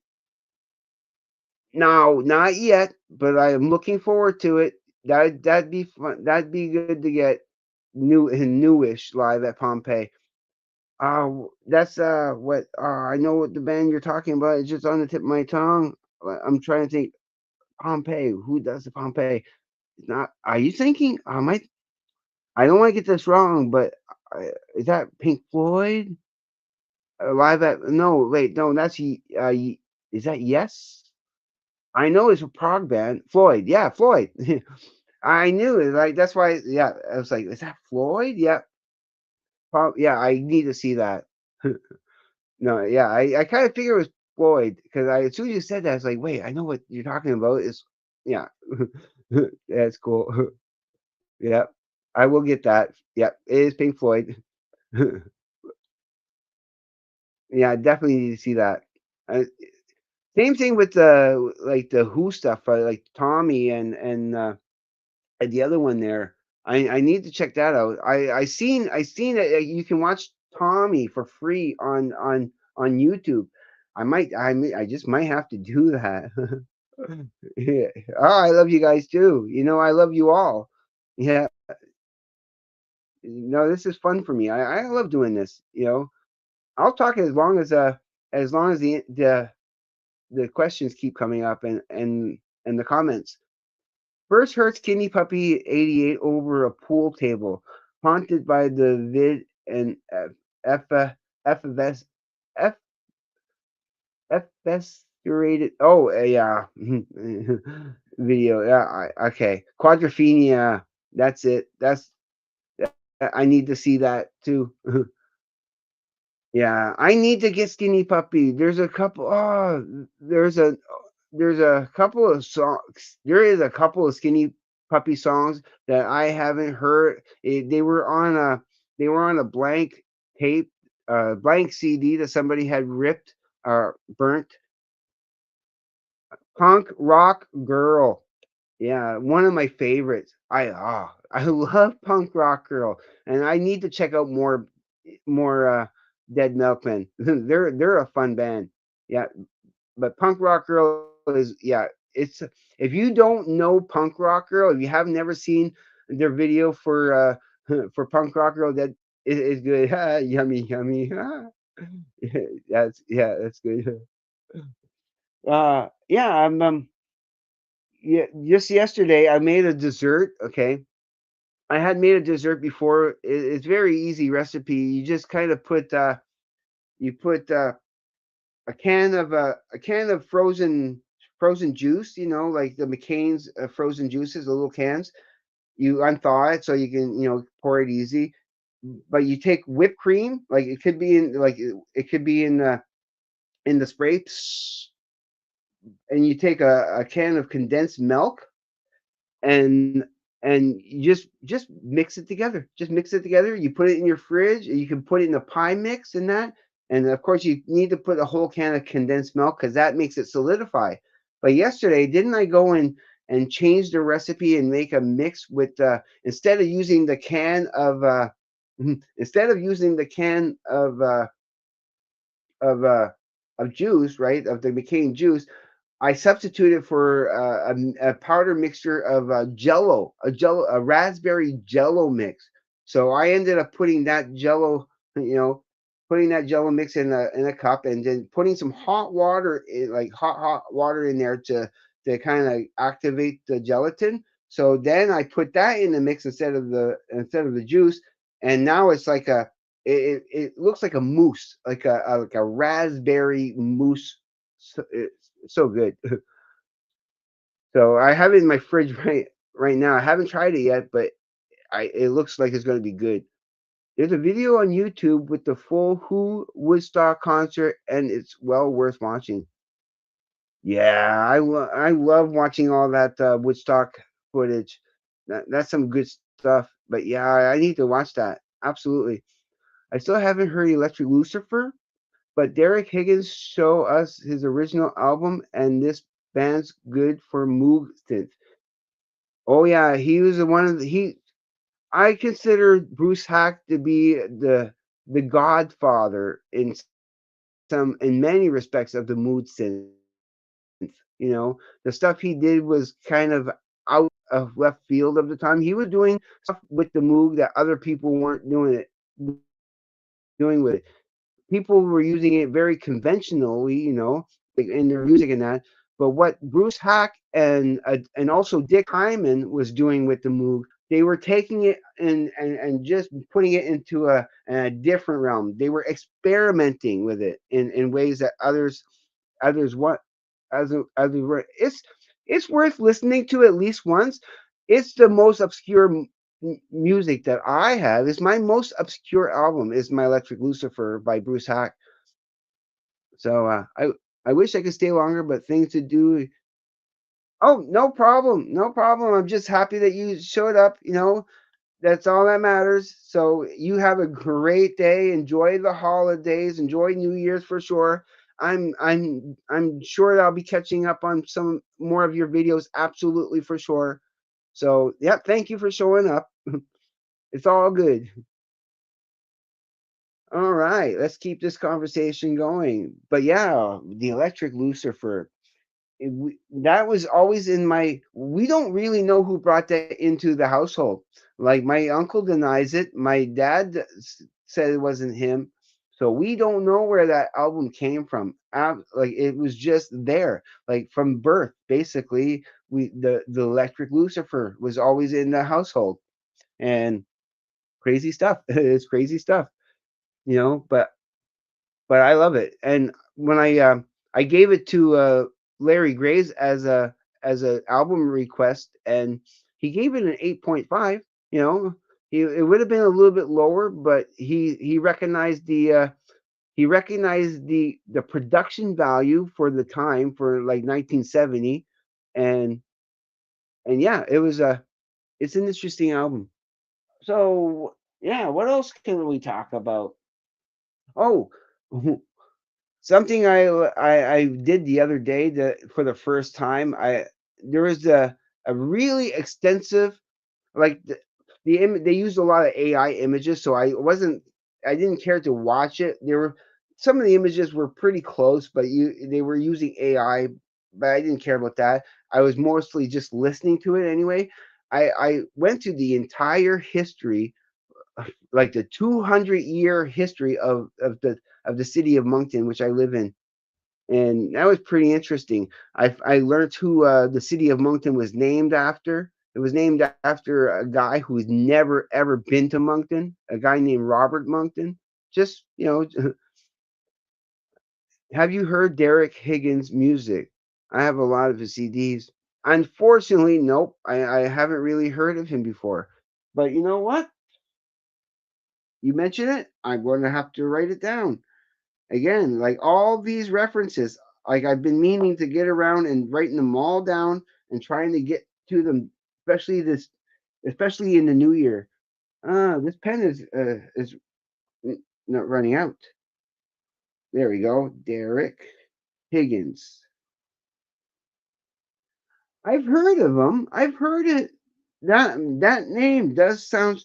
no, not yet, but I am looking forward to it. That'd be fun. That'd be good to get newish live at Pompeii. That's what I know what the band you're talking about. It's just on the tip of my tongue. I'm trying to think. Pompeii. Who does the Pompeii? Not. Are you thinking? I don't want to get this wrong, but is that Pink Floyd? Live at no, wait, no, that's is that Yes? I know it's a prog band. Floyd, yeah, Floyd. I knew it. Like that's why, yeah. I was like, is that Floyd? Yeah, yeah. I need to see that. No, yeah. I kind of figured it was Floyd because as soon as you said that, I was like, wait, I know what you're talking about. It's yeah, that's cool. Yeah, I will get that. Yeah, it is Pink Floyd. Yeah, I definitely need to see that. Uh, Same thing with the like the Who stuff, like Tommy and the other one there. I need to check that out. I seen that you can watch Tommy for free on YouTube. I just might have to do that. Yeah. Oh, I love you guys too. I love you all. Yeah. No, this is fun for me. I love doing this. I'll talk as long as the questions keep coming up and the comments. First heard Skinny Puppy 88 over a pool table, haunted by the vid and effervescent effervescerated. Oh, yeah. Video. Yeah, okay. Quadrophenia. That's it. I need to see that too. Yeah, I need to get Skinny Puppy. There's a couple of songs. There is a couple of Skinny Puppy songs that I haven't heard. They were on a blank tape, blank CD that somebody had ripped or burnt. Punk Rock Girl. Yeah, one of my favorites. I love Punk Rock Girl, and I need to check out more Dead Milkmen. They're a fun band. Yeah, but Punk Rock Girl is yeah. It's if you don't know Punk Rock Girl, if you have never seen their video for Punk Rock Girl, that is good. Yummy, yummy. That's good. Yeah, yeah. Just yesterday, I made a dessert. Okay, I had made a dessert before. It's very easy recipe. You just kind of put a can of frozen juice. Like the McCain's frozen juices, the little cans. You unthaw it so you can pour it easy. But you take whipped cream, like it could be it could be in the spray, and you take a can of condensed milk and you just mix it together. Just mix it together. You put it in your fridge. You can put it in a pie mix in that, and of course you need to put a whole can of condensed milk because that makes it solidify. But yesterday, didn't I go and change the recipe and make a mix with instead of using the can of instead of using the can of uh, of juice, right, of the McCain juice, I substituted for a powder mixture of a raspberry Jello mix. So I ended up you know, putting that Jello mix in a cup, and then putting some hot water in, like hot water in there to kind of activate the gelatin. So then I put that in the mix instead of the juice, and now it's like it looks like a mousse, like a raspberry mousse. It's so good. So I have it in my fridge right now. I haven't tried it yet, but it looks like it's going to be good. There's a video on YouTube with the full Who Woodstock concert, and it's well worth watching. Yeah, I love watching all that Woodstock footage. That's some good stuff. But yeah, I need to watch that. Absolutely. I still haven't heard Electric Lucifer, but Derek Higgins show us his original album, and this band's good for Moog synth. Oh, yeah, he was the one of the he I consider Bruce Hack to be the godfather in many respects of the mood synth, you know? The stuff he did was kind of out of left field of the time. He was doing stuff with the Moog that other people weren't doing with it. People were using it very conventionally, like in their music and that. But what Bruce Hack and also Dick Hyman was doing with the Moog, they were taking it and just putting it into a different realm. They were experimenting with it in ways that others what others were. It's worth listening to at least once. It's the most obscure music that I have. Is my most obscure album is my Electric Lucifer by Bruce Hack. So I wish I could stay longer, but things to do. Oh, no problem, no problem. I'm just happy that you showed up. That's all that matters. So you have a great day. Enjoy the holidays. Enjoy New Year's for sure. I'm sure that I'll be catching up on some more of your videos. Absolutely for sure. So yeah, thank you for showing up. It's all good. All right, let's keep this conversation going. But yeah, the Electric Lucifer. That was always in my. We don't really know who brought that into the household. Like my uncle denies it. My dad said it wasn't him. So we don't know where that album came from. Like it was just there, like from birth. Basically, the Electric Lucifer was always in the household, and crazy stuff. It's crazy stuff, but I love it. And when I gave it to Larry Graves as a album request, and he gave it an 8.5. You know, it would have been a little bit lower, but he recognized the production value for the time for like 1970, and yeah, it's an interesting album. So yeah, what else can we talk about? Oh, something I did the other day that for the first time, there was a really extensive, like they used a lot of AI images, so I didn't care to watch it. There were some of the images were pretty close, but they were using AI, but I didn't care about that. I was mostly just listening to it anyway. I went to the entire history, like the 200-year history of the city of Moncton, which I live in, and that was pretty interesting. I learned who the city of Moncton was named after. It was named after a guy who's never ever been to Moncton, a guy named Robert Moncton. Just have you heard Derek Higgins' music? I have a lot of his CDs. Unfortunately, nope. I haven't really heard of him before. But you know what? You mention it, I'm going to have to write it down. Again, like all these references, like I've been meaning to get around and writing them all down and trying to get to them, especially in the new year. This pen is not running out. There we go. Derek Higgins. I've heard of him. I've heard it. That name does sound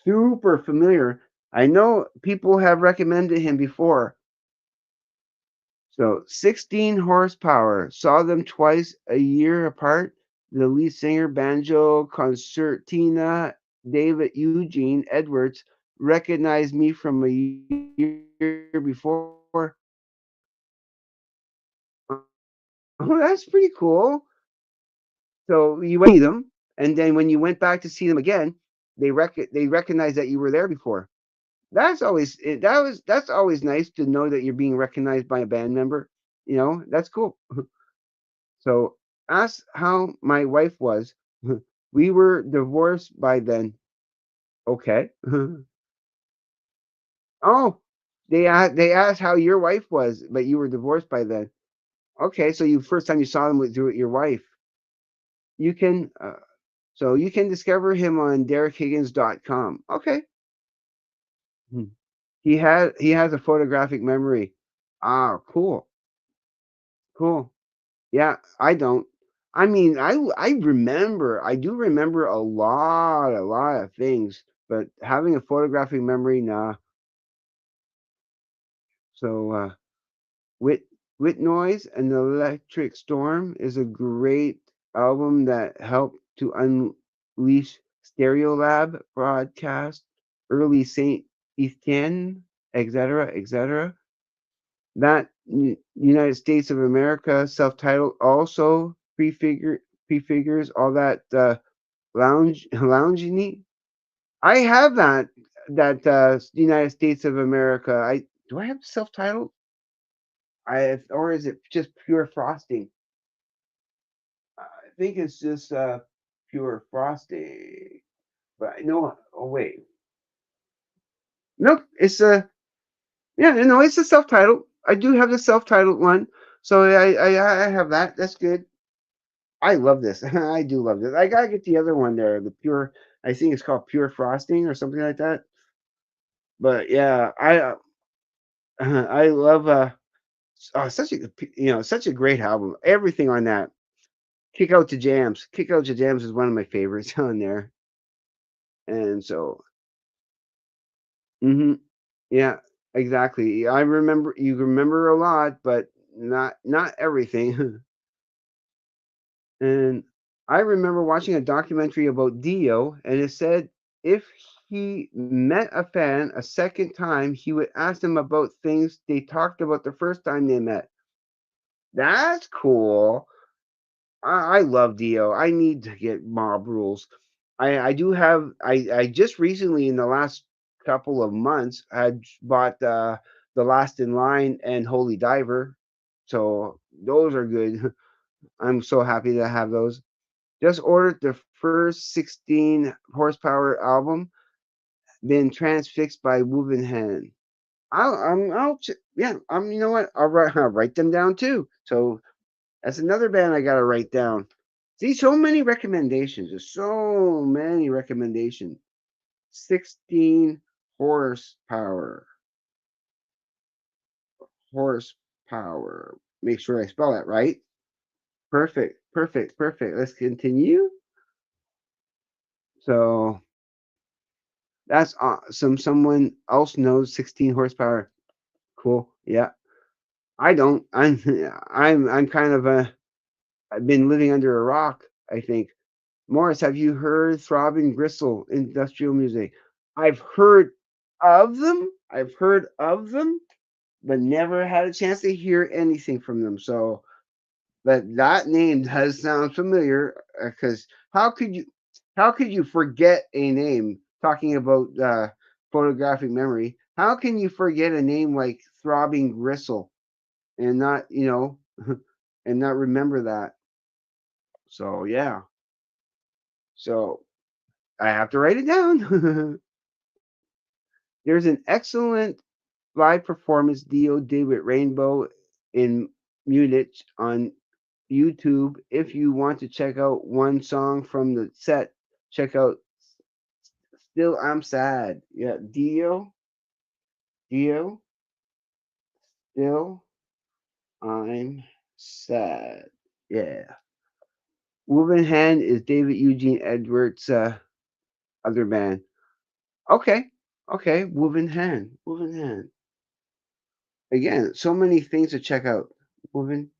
super familiar. I know people have recommended him before. So 16 horsepower. Saw them twice a year apart. The lead singer, banjo concertina, David Eugene Edwards, recognized me from a year before. Oh, that's pretty cool. So you went to see them, and then when you went back to see them again, they recognized that you were there before. That's always nice to know that you're being recognized by a band member. That's cool. So ask how my wife was. We were divorced by then. Okay. Oh, they asked how your wife was, but you were divorced by then. Okay, so you first time you saw him was through your wife. You can so you can discover him on derekhiggins.com. Okay. Hmm. He has a photographic memory. Ah, cool. Cool. Yeah, I don't. I mean, I do remember a lot of things, but having a photographic memory, nah. So, Wit Wit Noise and the Electric Storm is a great album that helped to unleash Stereolab broadcast, early Saint Etienne, etc., etc. That United States of America self-titled also prefigures all that lounging. I have that United States of America. I do I have self-titled? I or is it just pure frosting? I think it's just pure frosting. But I know. Oh wait, nope. It's a yeah. No, it's a self-titled. I do have the self-titled one, so I have that. That's good. I love this. I do love this. I gotta get the other one there. The pure. I think it's called pure frosting or something like that. But yeah, I love such a such a great album. Everything on that. Kick Out to Jams. Kick Out to Jams is one of my favorites on there. And so, mhm, yeah, exactly. I remember you remember a lot, but not everything. And I remember watching a documentary about Dio, and it said if he met a fan a second time, he would ask them about things they talked about the first time they met. That's cool. I love Dio. I need to get Mob Rules. I do have I just recently in the last couple of months had bought The Last in Line and Holy Diver. So those are good. I'm so happy to have those. Just ordered the first 16 horsepower album, been transfixed by Woven Hand. Yeah, you know what? I'll write them down too. So that's another band I gotta write down. See, so many recommendations. There's so many recommendations. 16 horsepower. Horsepower. Make sure I spell that right. Perfect. Perfect. Perfect. Let's continue. So that's awesome. Someone else knows 16 horsepower. Cool. Yeah. I don't. I'm kind of a I've been living under a rock, I think. Morris, have you heard Throbbing Gristle industrial music? I've heard of them. I've heard of them, but never had a chance to hear anything from them. So, but that name does sound familiar because how could you how could you forget a name? Talking about photographic memory, how can you forget a name like Throbbing Gristle and not and not remember that? So yeah, so I have to write it down. There's an excellent live performance Dio did with Rainbow in Munich on YouTube. If you want to check out one song from the set, check out Still I'm Sad. Yeah, Dio, Still I'm Sad. Yeah. Woven Hand is David Eugene Edwards' other band. Okay. Okay. Woven Hand. Woven Hand. Again, so many things to check out. Woven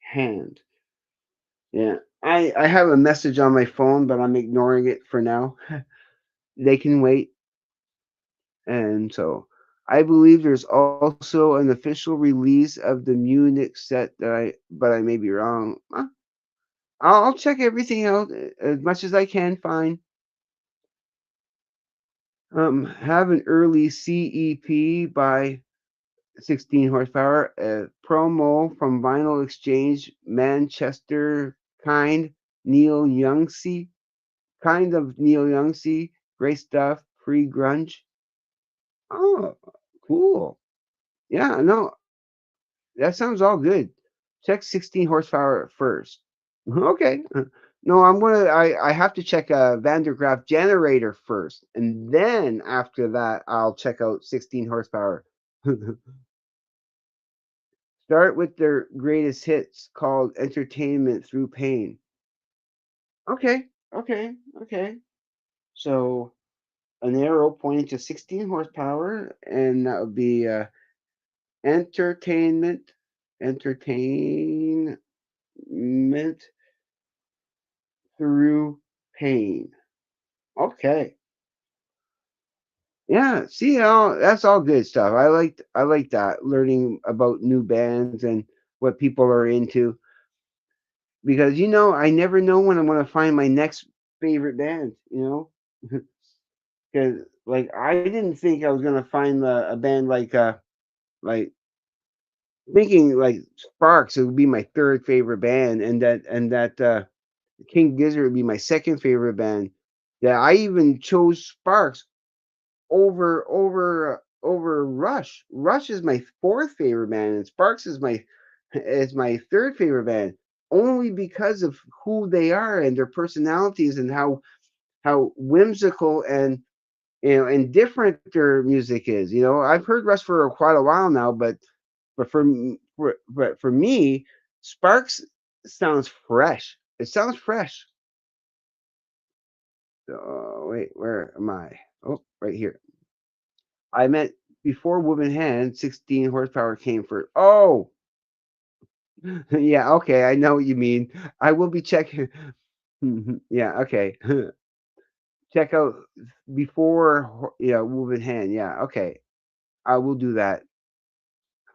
Hand. Yeah. I have a message on my phone, but I'm ignoring it for now. They can wait. And so I believe there's also an official release of the Munich set but I may be wrong. I'll check everything out as much as I can find. Have an early CEP by 16 horsepower, a promo from Vinyl Exchange, Manchester, Neil Youngsea, kind of Neil Youngsea, great stuff, pre grunge. Oh, cool. Yeah, no, that sounds all good. Check 16 horsepower first. Okay. No, I have to check a Vandergraaf generator first, and then after that, I'll check out 16 horsepower. Start with their greatest hits called Entertainment Through Pain. Okay, okay, okay. So an arrow pointing to 16 horsepower, and that would be entertainment, entertainment through pain. Okay. Yeah, see, that's all good stuff. I like that, learning about new bands and what people are into, because I never know when I'm gonna find my next favorite band. Because like I didn't think I was gonna find a band like thinking like Sparks it would be my third favorite band, and that King Gizzard would be my second favorite band. Yeah, I even chose Sparks over Rush. Rush is my fourth favorite band, and Sparks is my third favorite band, only because of who they are and their personalities and how whimsical and different their music is. I've heard Rush for quite a while now, but for me, Sparks sounds fresh. It sounds fresh. Wait, where am I? Oh, right here. I meant before Woman Hand, 16 horsepower came first. Oh, yeah, okay, I know what you mean. I will be checking. Yeah, okay. Check out before, yeah, Woman Hand. Yeah, okay. I will do that.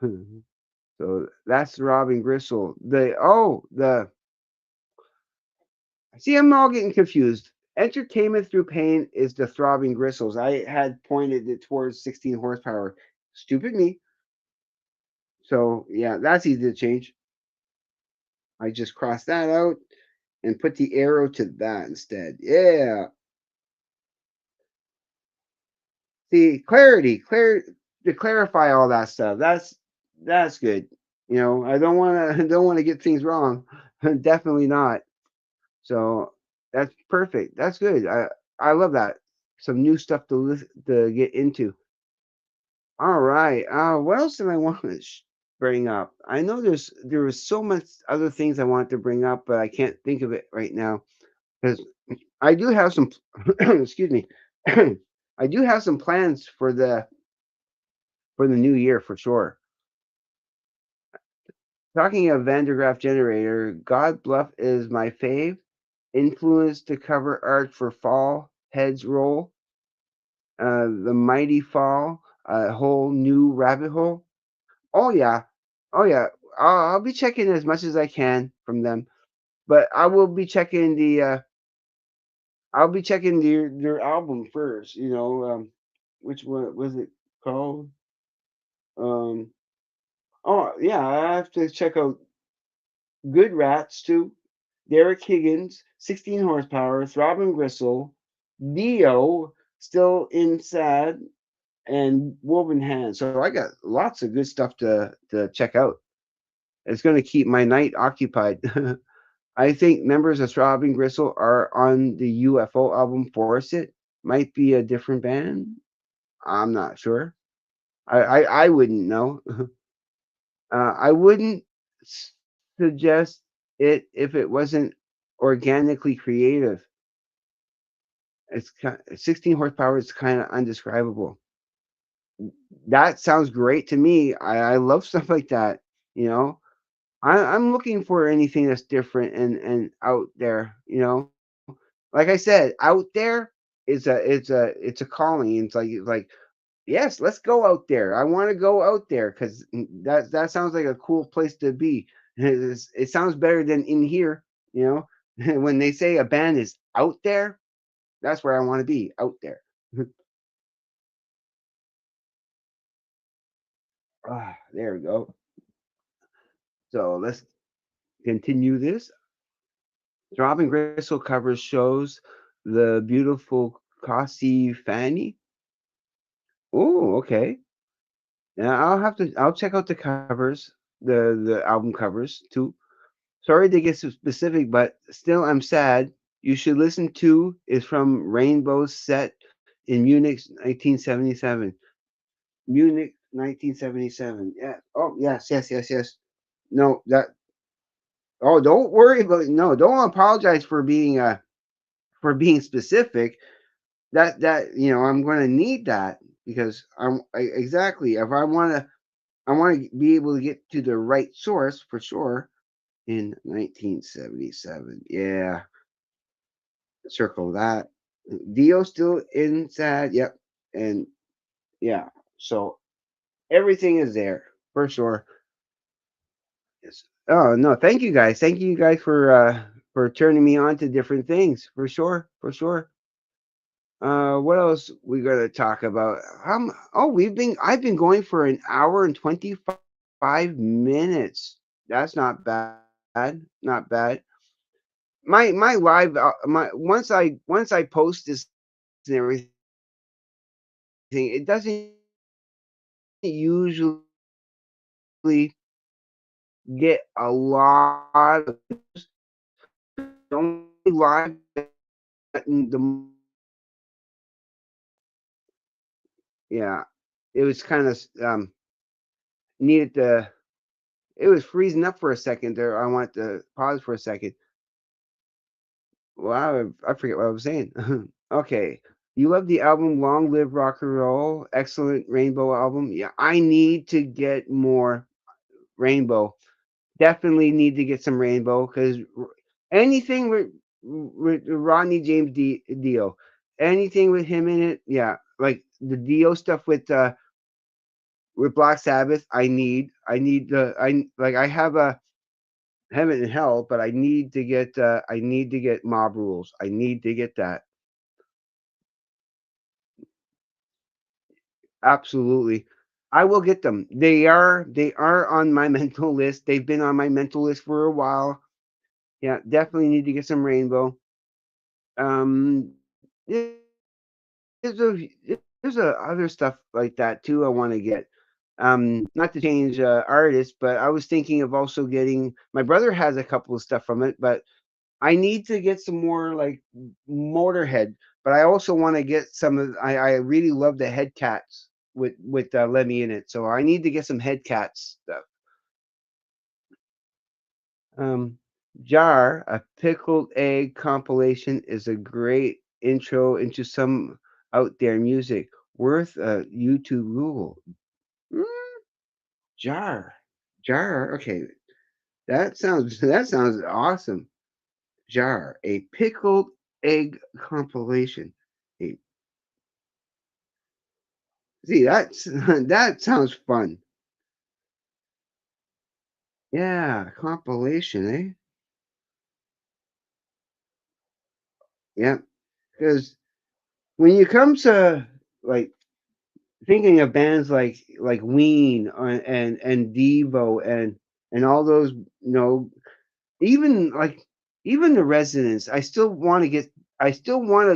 So that's Robin Gristle. See, I'm all getting confused. Entertainment through pain is the throbbing gristles. I had pointed it towards 16 horsepower. Stupid me. So yeah, that's easy to change. I just cross that out and put the arrow to that instead. Yeah. See, to clarify all that stuff. That's good. I don't want to don't want to get things wrong. Definitely not. So that's perfect. That's good. I love that. Some new stuff to get into. All right. What else did I want to bring up? I know there was so much other things I wanted to bring up, but I can't think of it right now because I do have some. Excuse me. I do have some plans for the new year for sure. Talking of Van der Graaf generator, God Bluff is my fave. Influence to cover art for Fall Heads Roll, The Mighty Fall, A Whole New Rabbit Hole. Oh yeah, oh yeah. I'll be checking as much as I can from them, but I'll be checking their album first. Which one was it called? Um, oh yeah, I have to check out Good Rats too. Derek Higgins, 16 horsepower, Throbbing Gristle, Neo, still in sad, and Woven Hand. So I got lots of good stuff to check out. It's going to keep my night occupied. I think members of Throbbing Gristle are on the UFO album Force It. Might be a different band. I'm not sure. I wouldn't know. I wouldn't suggest it if it wasn't organically creative. 16 horsepower is kind of undescribable. That sounds great to me. I love stuff like that. You know, I'm looking for anything that's different and out there. Like I said, out there it's a calling. It's like yes, let's go out there. I want to go out there because that sounds like a cool place to be. It sounds better than in here. You when they say a band is out there, that's where I want to be, out there. There we go. So let's continue this. Robin Gristle covers shows the beautiful Cassie Fanny. Oh, okay. Yeah, I'll check out the covers, the album covers too. Sorry to get so specific, but still I'm sad. You should listen to is from Rainbow's set in Munich 1977. Munich 1977. Yeah. Oh, yes, yes, yes, yes. No, that oh, don't worry about no, don't apologize for being specific. I'm gonna need that because exactly, if I wanna be able to get to the right source for sure in 1977. Yeah, circle that. Dio still inside, yep, and yeah, so everything is there for sure. Yes. Oh, no, thank you guys. Thank you guys for turning me on to different things, for sure, for sure. What else we gonna talk about? Oh, I've been going for an hour and 25 minutes. That's not bad. Not bad. My live my once I post this and everything, it doesn't usually get a lot of the only live button yeah. It was kind of needed to it was freezing up for a second there. I want to pause for a second. Wow, I forget what I was saying. Okay. You love the album Long Live Rock and Roll. Excellent Rainbow album. Yeah, I need to get more Rainbow. Definitely need to get some Rainbow because anything with Rodney James Dio, anything with him in it, yeah, like the Dio stuff with Black Sabbath, I need the I have a Heaven and Hell, but I need to get Mob Rules. I need to get that. Absolutely. I will get them. They are on my mental list. They've been on my mental list for a while. Yeah, definitely need to get some Rainbow. Um there's there's other stuff like that too I want to get. Not to change artists, but I was thinking of also getting my brother has a couple of stuff from it, but I need to get some more like Motorhead, but I also want to get some of I really love the Head Cats with Lemmy in it. So I need to get some Head Cats stuff. Um Jar, a pickled egg compilation is a great intro into some out there music. Worth a YouTube Google. Mm, Jar. Jar. Okay. That sounds awesome. Jar, a pickled egg compilation. A See, that's that sounds fun. Yeah, compilation, eh? Yeah, because when you come to like thinking of bands like Ween and Devo and all those, even even the Residents, I still want to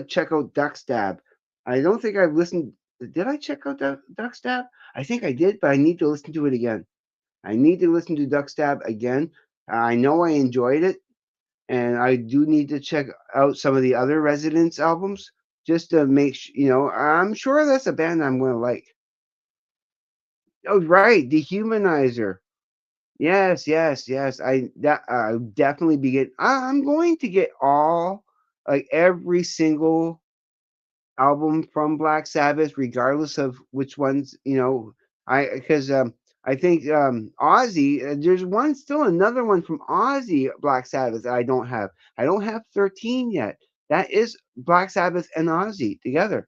check out Duckstab. I don't think I've listened. Did I check out Duckstab? I think I did, but I need to listen to it again. I need to listen to Duckstab again. I know I enjoyed it, and I do need to check out some of the other Residents albums just to make I'm sure that's a band I'm going to like. Oh, right, Dehumanizer. Yes, yes, yes. I definitely I'm going to get like every single album from Black Sabbath, regardless of which ones, I because I think Ozzy. There's still another one from Ozzy Black Sabbath that I don't have. I don't have 13 yet. That is Black Sabbath and Ozzy together.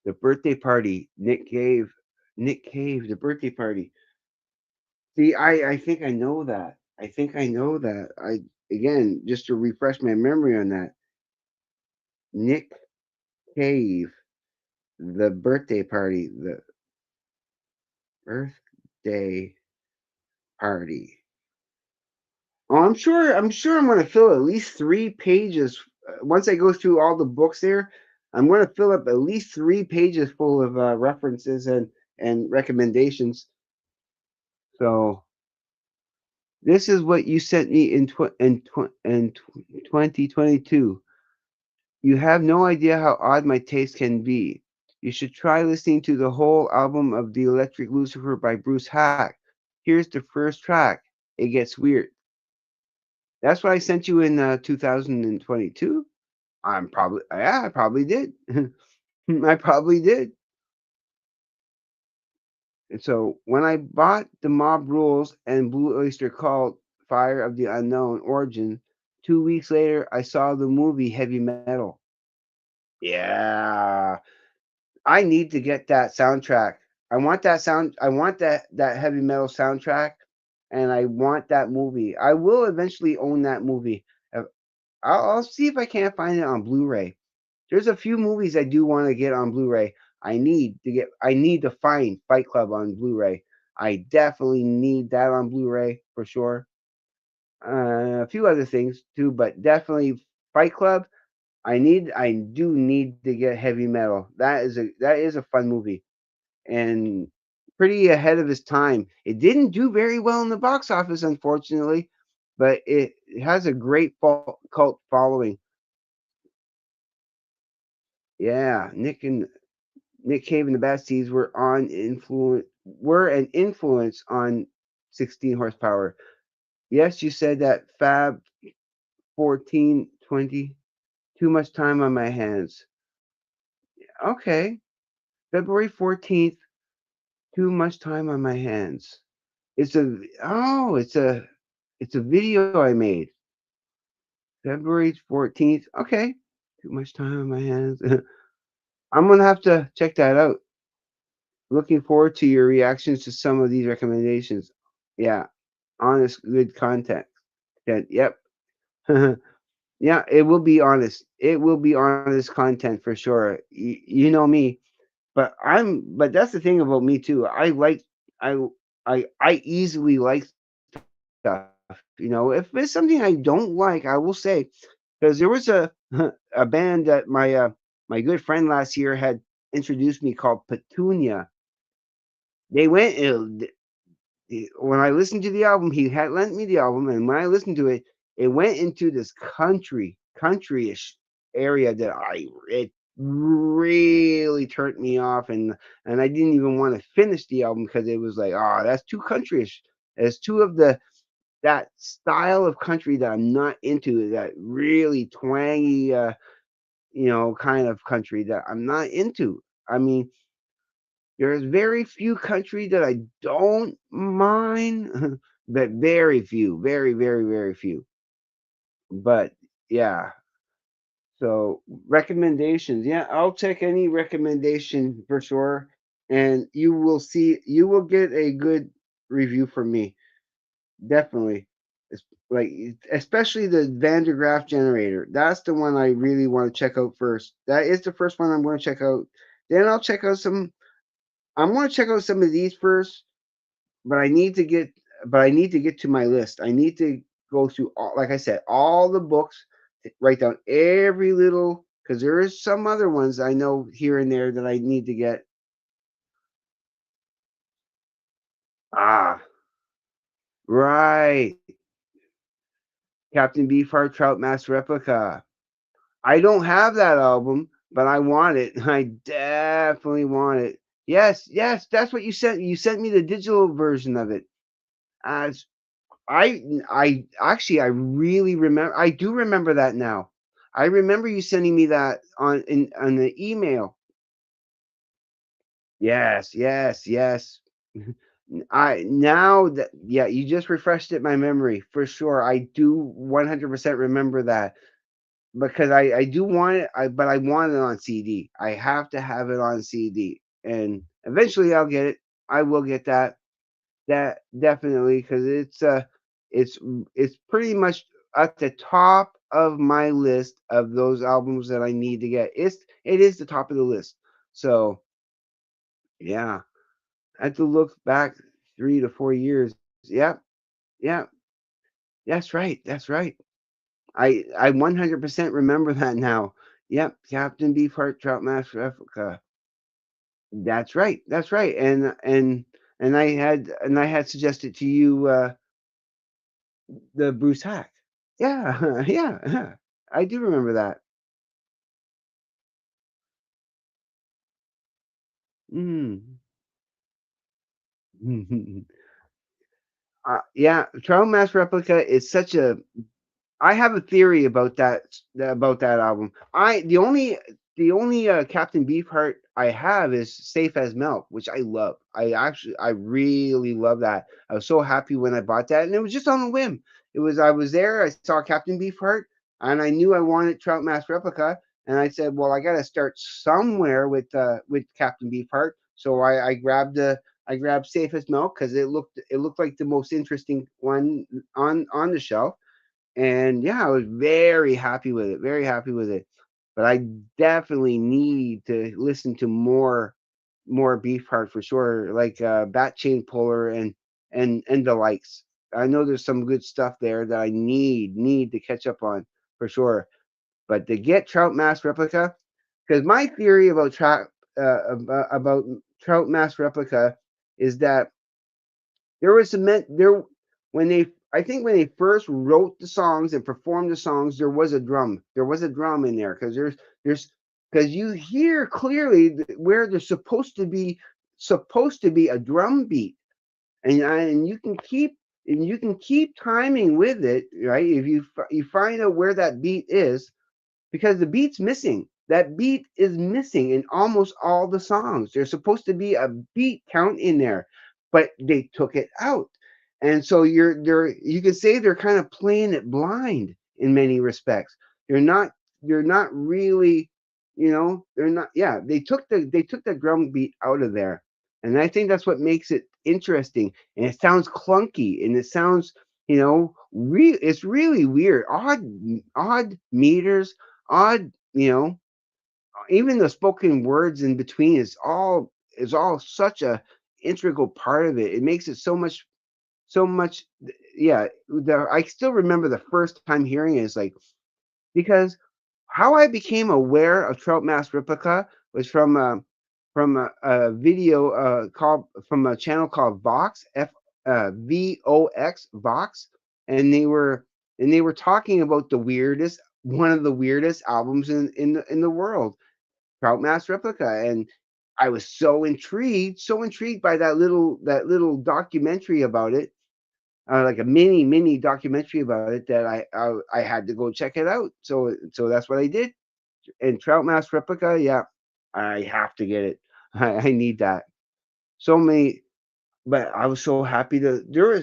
The birthday party, Nick Cave, the birthday party. See, I think I know that. I think I know that. I Again, just to refresh my memory on that. Nick Cave, the birthday party, the birthday party. Oh, I'm sure I'm going to fill at least 3 pages. Once I go through all the books there, I'm going to fill up at least 3 pages full of references and recommendations. So this is what you sent me in 2022. You have no idea how odd my taste can be. You should try listening to the whole album of The Electric Lucifer by Bruce Hack. Here's the first track. It gets weird. That's what I sent you in 2022. I probably did. I probably did. And so when I bought the Mob Rules and Blue Oyster Cult Fire of the Unknown Origin, 2 weeks later I saw the movie Heavy Metal. Yeah. I need to get that soundtrack. I want that heavy metal soundtrack, and I want that movie. I will eventually own that movie. I'll see if I can't find it on Blu-ray. There's a few movies I do wanna get on Blu-ray. I need to find Fight Club on Blu-ray. I definitely need that on Blu-ray for sure. A few other things too, but definitely Fight Club. I do need to get Heavy Metal. That is a fun movie and pretty ahead of his time. It didn't do very well in the box office, unfortunately, but it has a great cult following. Yeah, Nick Cave and the Bad Seeds were an influence on 16 horsepower. Yes, you said that Fab 1420. Too much time on my hands. Okay, February 14th. Too much time on my hands. It's a video I made. February 14th. Okay. Too much time on my hands. I'm gonna have to check that out. Looking forward to your reactions to some of these recommendations. Yeah, honest, good content. Yeah, yep. Yeah, it will be honest. It will be honest content for sure. You know me, but that's the thing about me too. I I easily like stuff. If it's something I don't like, I will say, because there was a a band that my good friend last year had introduced me called Petunia. They went when I listened to the album, he had lent me the album, and when I listened to it, it went into this countryish area that I it really turned me off, and I didn't even want to finish the album because it was like, oh, that's too countryish. It's too of the that style of country that I'm not into. That really twangy, kind of country that I'm not into. I mean, there's very few country that I don't mind, but very few, very, very, very few. But yeah, so recommendations. Yeah, I'll take any recommendation for sure, and you will get a good review from me. Definitely. It's like especially the Van der Graaf generator. That's the one I really want to check out first. That is the first one I'm going to check out. Then I'll check out some I'm going to check out some of these first, but I need to get to my list. I need to go through all, like I said, all the books, write down every little because there is some other ones I know here and there that I need to get. Ah, right. Captain Beefheart Trout Mass Replica. I don't have that album, but I want it. I definitely want it. Yes, yes, that's what you sent. You sent me the digital version of it. As I actually I really remember. I do remember that now. I remember you sending me that on the email. Yes, yes, yes. I now that yeah, you just refreshed it my memory for sure. I do 100% remember that. Because I do want it, but I want it on CD. I have to have it on CD, and eventually I'll get it. I will get that. That definitely because it's it's pretty much at the top of my list of those albums that I need to get. It is the top of the list. So yeah, I have to look back 3 to 4 years. Yep, yep, that's right. That's right. I 100% remember that now. Yep, Captain Beefheart Trout Master Africa. That's right, and I had suggested to you, the Bruce Hack. Yeah, yeah, yeah. I do remember that. Mm. Yeah, Trial Mass Replica is such a I have a theory about that album. The only Captain Beefheart I have is Safe as Milk, which I love. I really love that. I was so happy when I bought that, and it was just on a whim. I was there, I saw Captain Beefheart, and I knew I wanted Trout Mask Replica, and I said, well, I got to start somewhere with Captain Beefheart. So I grabbed Safe as Milk because it looked like the most interesting one on the shelf, and yeah, I was very happy with it, very happy with it. But I definitely need to listen to more Beefheart for sure, like Bat Chain Puller and the likes. I know there's some good stuff there that I need to catch up on for sure. But to get Trout Mask Replica, because my theory about Trout Mask Replica is that there was some men there when they I think when they first wrote the songs and performed the songs, there was a drum. There was a drum in there because there's because you hear clearly where there's supposed to be a drum beat, and you can keep timing with it, right? If you find out where that beat is, because the beat's missing. That beat is missing in almost all the songs. There's supposed to be a beat count in there, but they took it out. And so you could say they're kind of playing it blind in many respects. They're not they're not really, they're not yeah, they took the drum beat out of there. And I think that's what makes it interesting. And it sounds clunky and it sounds, it's really weird. Odd meters, odd, even the spoken words in between is all such a integral part of it. It makes it so much. Yeah, I still remember the first time hearing it is like, because how I became aware of Trout Mask Replica was from a video called from a channel called Vox Vox, and they were talking about the weirdest one of the weirdest albums in the world, Trout Mask Replica, and I was so intrigued by that little documentary about it, like a mini documentary about it, that I had to go check it out. So that's what I did. And Trout Mask Replica, yeah, I have to get it. I need that. So many, but I was so happy to. There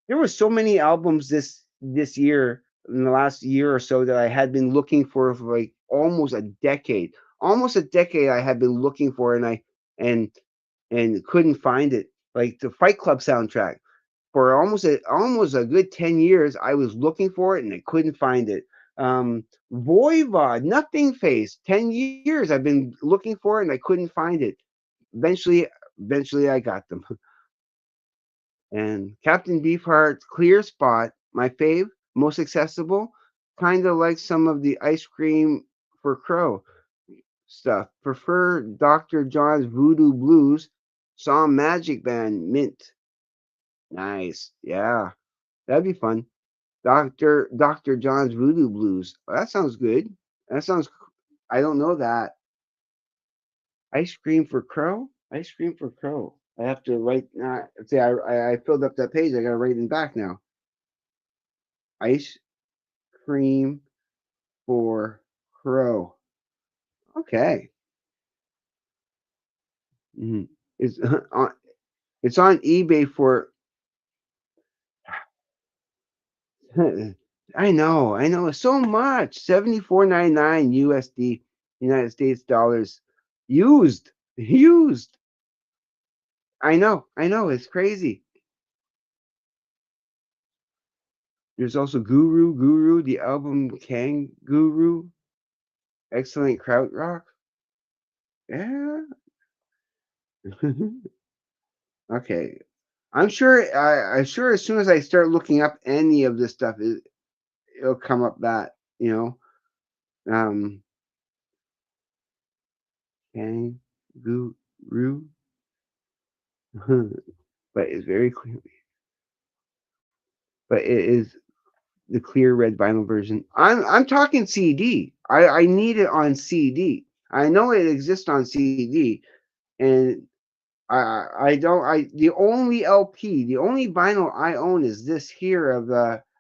were so many albums this year, in the last year or so, that I had been looking for like almost a decade. Almost a decade I had been looking for, and and couldn't find it. Like the Fight Club soundtrack. For almost a good 10 years, I was looking for it and I couldn't find it. Voivod, Nothing Face, 10 years I've been looking for it and I couldn't find it. Eventually, eventually I got them. And Captain Beefheart's Clear Spot, my fave, most accessible, kind of like some of the Ice Cream for Crow stuff. Prefer Dr. John's Voodoo Blues, saw Magic Band Mint. Nice. Yeah, that'd be fun. Doctor John's Voodoo Blues. Oh, that sounds good. That sounds. I don't know that. Ice cream for crow. Ice cream for crow. I have to write. See, I filled up that page. I got to write it back now. Ice cream for crow. Okay. Mhm. It's on. It's on eBay for. I know. So much. 74.99 USD, United States dollars. Used. Used. I know, it's crazy. There's also Guru, the album Kangaroo, excellent krautrock. Yeah. Okay. I'm sure as soon as I start looking up any of this stuff, it'll come up that, um, Kangaroo, but it's very clear, but it is the clear red vinyl version. I'm talking CD. I need it on CD. I know it exists on CD, and I don't I the only LP, the only vinyl I own is this here of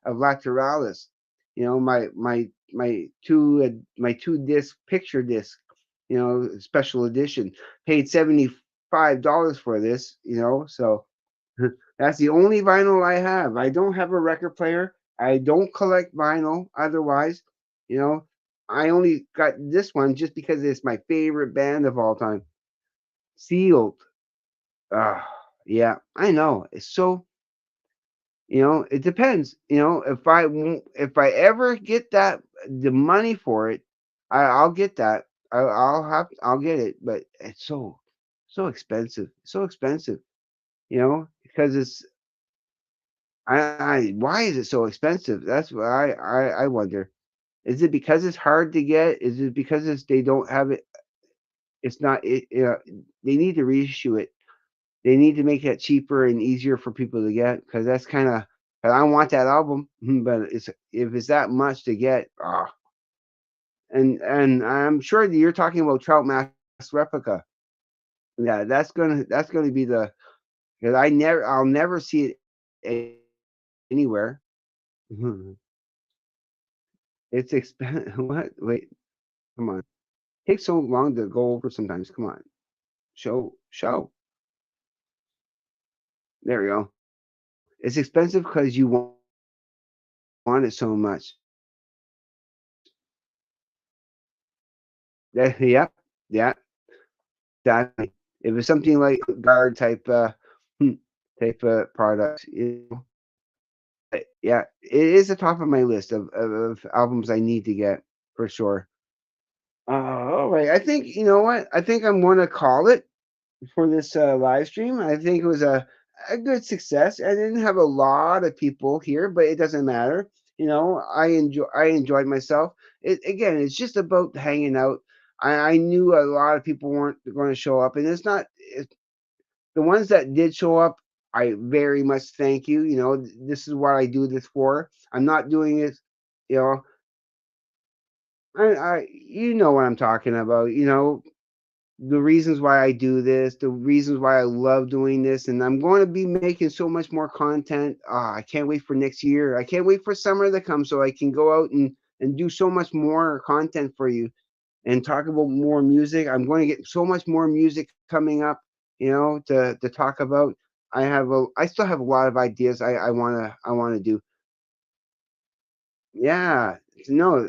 Lateralis. You know, my 2 disc picture disc, special edition. Paid $75 for this, so that's the only vinyl I have. I don't have a record player. I don't collect vinyl otherwise. You know, I only got this one just because it's my favorite band of all time. Sealed. Ah, yeah, I know. It's so, it depends. If I ever get the money for it, I'll get that. I'll get it, but it's so expensive. So expensive, because why is it so expensive? That's what I wonder. Is it because it's hard to get? Is it because they don't have it? It's not, they need to reissue it. They need to make that cheaper and easier for people to get because that's kind of. I want that album, but if it's that much to get, and I'm sure that you're talking about Trout Mask Replica. Yeah, that's gonna be the because I'll never see it anywhere. Mhm. It's expensive. What? Wait, come on. Takes so long to go over sometimes. Come on, show. There we go. It's expensive because you want it so much. Yep, yeah, exactly. If it's something like guard type product, yeah, it is the top of my list of albums I need to get for sure. All right, I think you know what? I think I'm gonna call it for this live stream. I think it was a good success. I didn't have a lot of people here, but it doesn't matter. I enjoyed myself. Again, it's just about hanging out. I knew a lot of people weren't going to show up, and it's not the ones that did show up. I very much thank you. This is what I do this for. I'm not doing it. You know, you know what I'm talking about. The reasons why I do this, the reasons why I love doing this, and I'm going to be making so much more content. I can't wait for next year. I can't wait for summer to come so I can go out and do so much more content for you and talk about more music. I'm going to get so much more music coming up, to talk about. I still have a lot of ideas I wanna do. Yeah, no,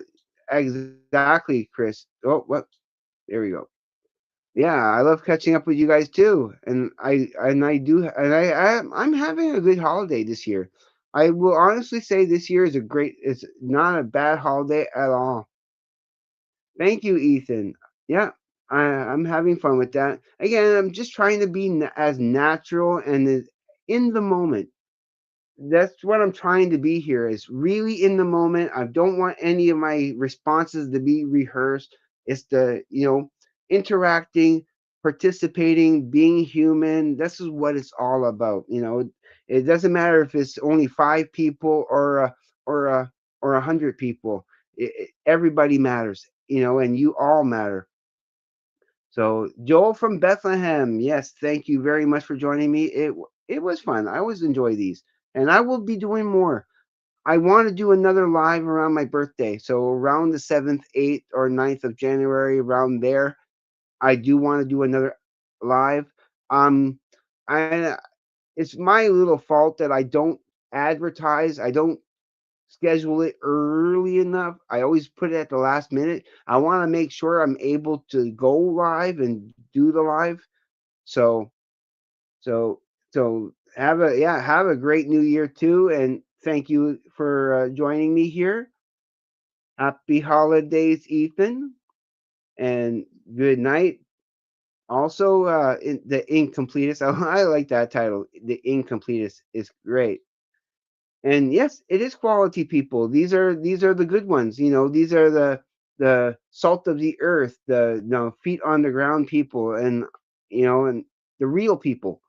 exactly, Chris. Oh, what? There we go. Yeah, I love catching up with you guys too, I'm having a good holiday this year. I will honestly say this year is it's not a bad holiday at all. Thank you, Ethan. Yeah, I'm having fun with that. Again, I'm just trying to be as natural and as in the moment. That's what I'm trying to be here is really in the moment. I don't want any of my responses to be rehearsed. It's interacting, participating, being human. This is what it's all about. It doesn't matter if it's only 5 people or a 100 people. Everybody matters, and you all matter. So Joel from Bethlehem, yes, thank you very much for joining me. It was fun. I always enjoy these, and I will be doing more. I want to do another live around my birthday, so around the 7th, 8th, or 9th of January, around there. I do want to do another live. Um, I It's my little fault that I don't advertise. I don't schedule it early enough. I always put it at the last minute. I want to make sure I'm able to go live and do the live. So so have a great new year too, and thank you for joining me here. Happy holidays, Ethan, and good night. Also, the incompletest. I like that title. The incompletest is great. And yes, it is quality people. These are the good ones. These are the salt of the earth, the feet on the ground people, and the real people.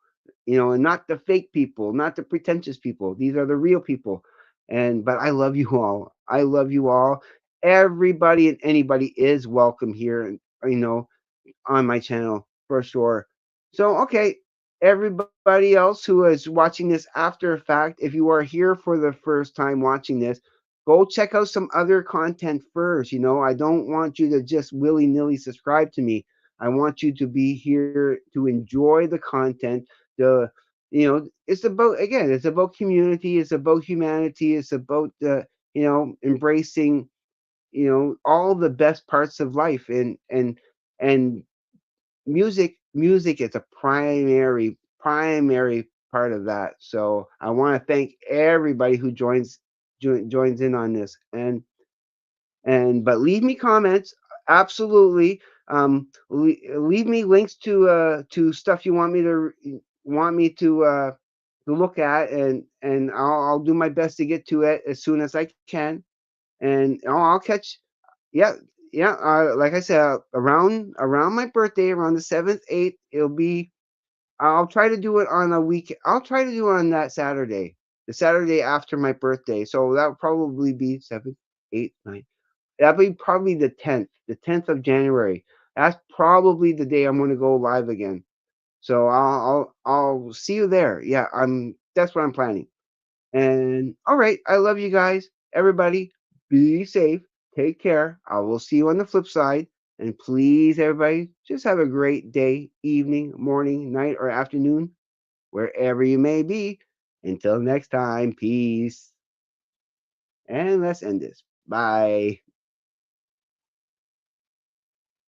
And not the fake people, not the pretentious people. These are the real people. But I love you all. I love you all. Everybody and anybody is welcome here, on my channel for sure. So okay, everybody else who is watching this after fact, if you are here for the first time watching this, go check out some other content first. I don't want you to just willy nilly subscribe to me. I want you to be here to enjoy the content. The it's about, again, it's about community. It's about humanity. It's about embracing all the best parts of life, and music is a primary part of that. So I want to thank everybody who joins in on this, but leave me comments, absolutely. Leave me links to stuff you want me to look at, and I'll do my best to get to it as soon as I can. And I'll catch, yeah, yeah. Like I said, around my birthday, around the 7th, 8th, it'll be. I'll try to do it on a week. I'll try to do it on that Saturday, the Saturday after my birthday. So that would probably be 7th, 8th, 9th. That'll be probably the 10th of January. That's probably the day I'm going to go live again. So I'll see you there. Yeah, that's what I'm planning. And all right, I love you guys. Everybody, be safe. Take care. I will see you on the flip side. And please, everybody, just have a great day, evening, morning, night, or afternoon, wherever you may be. Until next time, peace. And let's end this. Bye.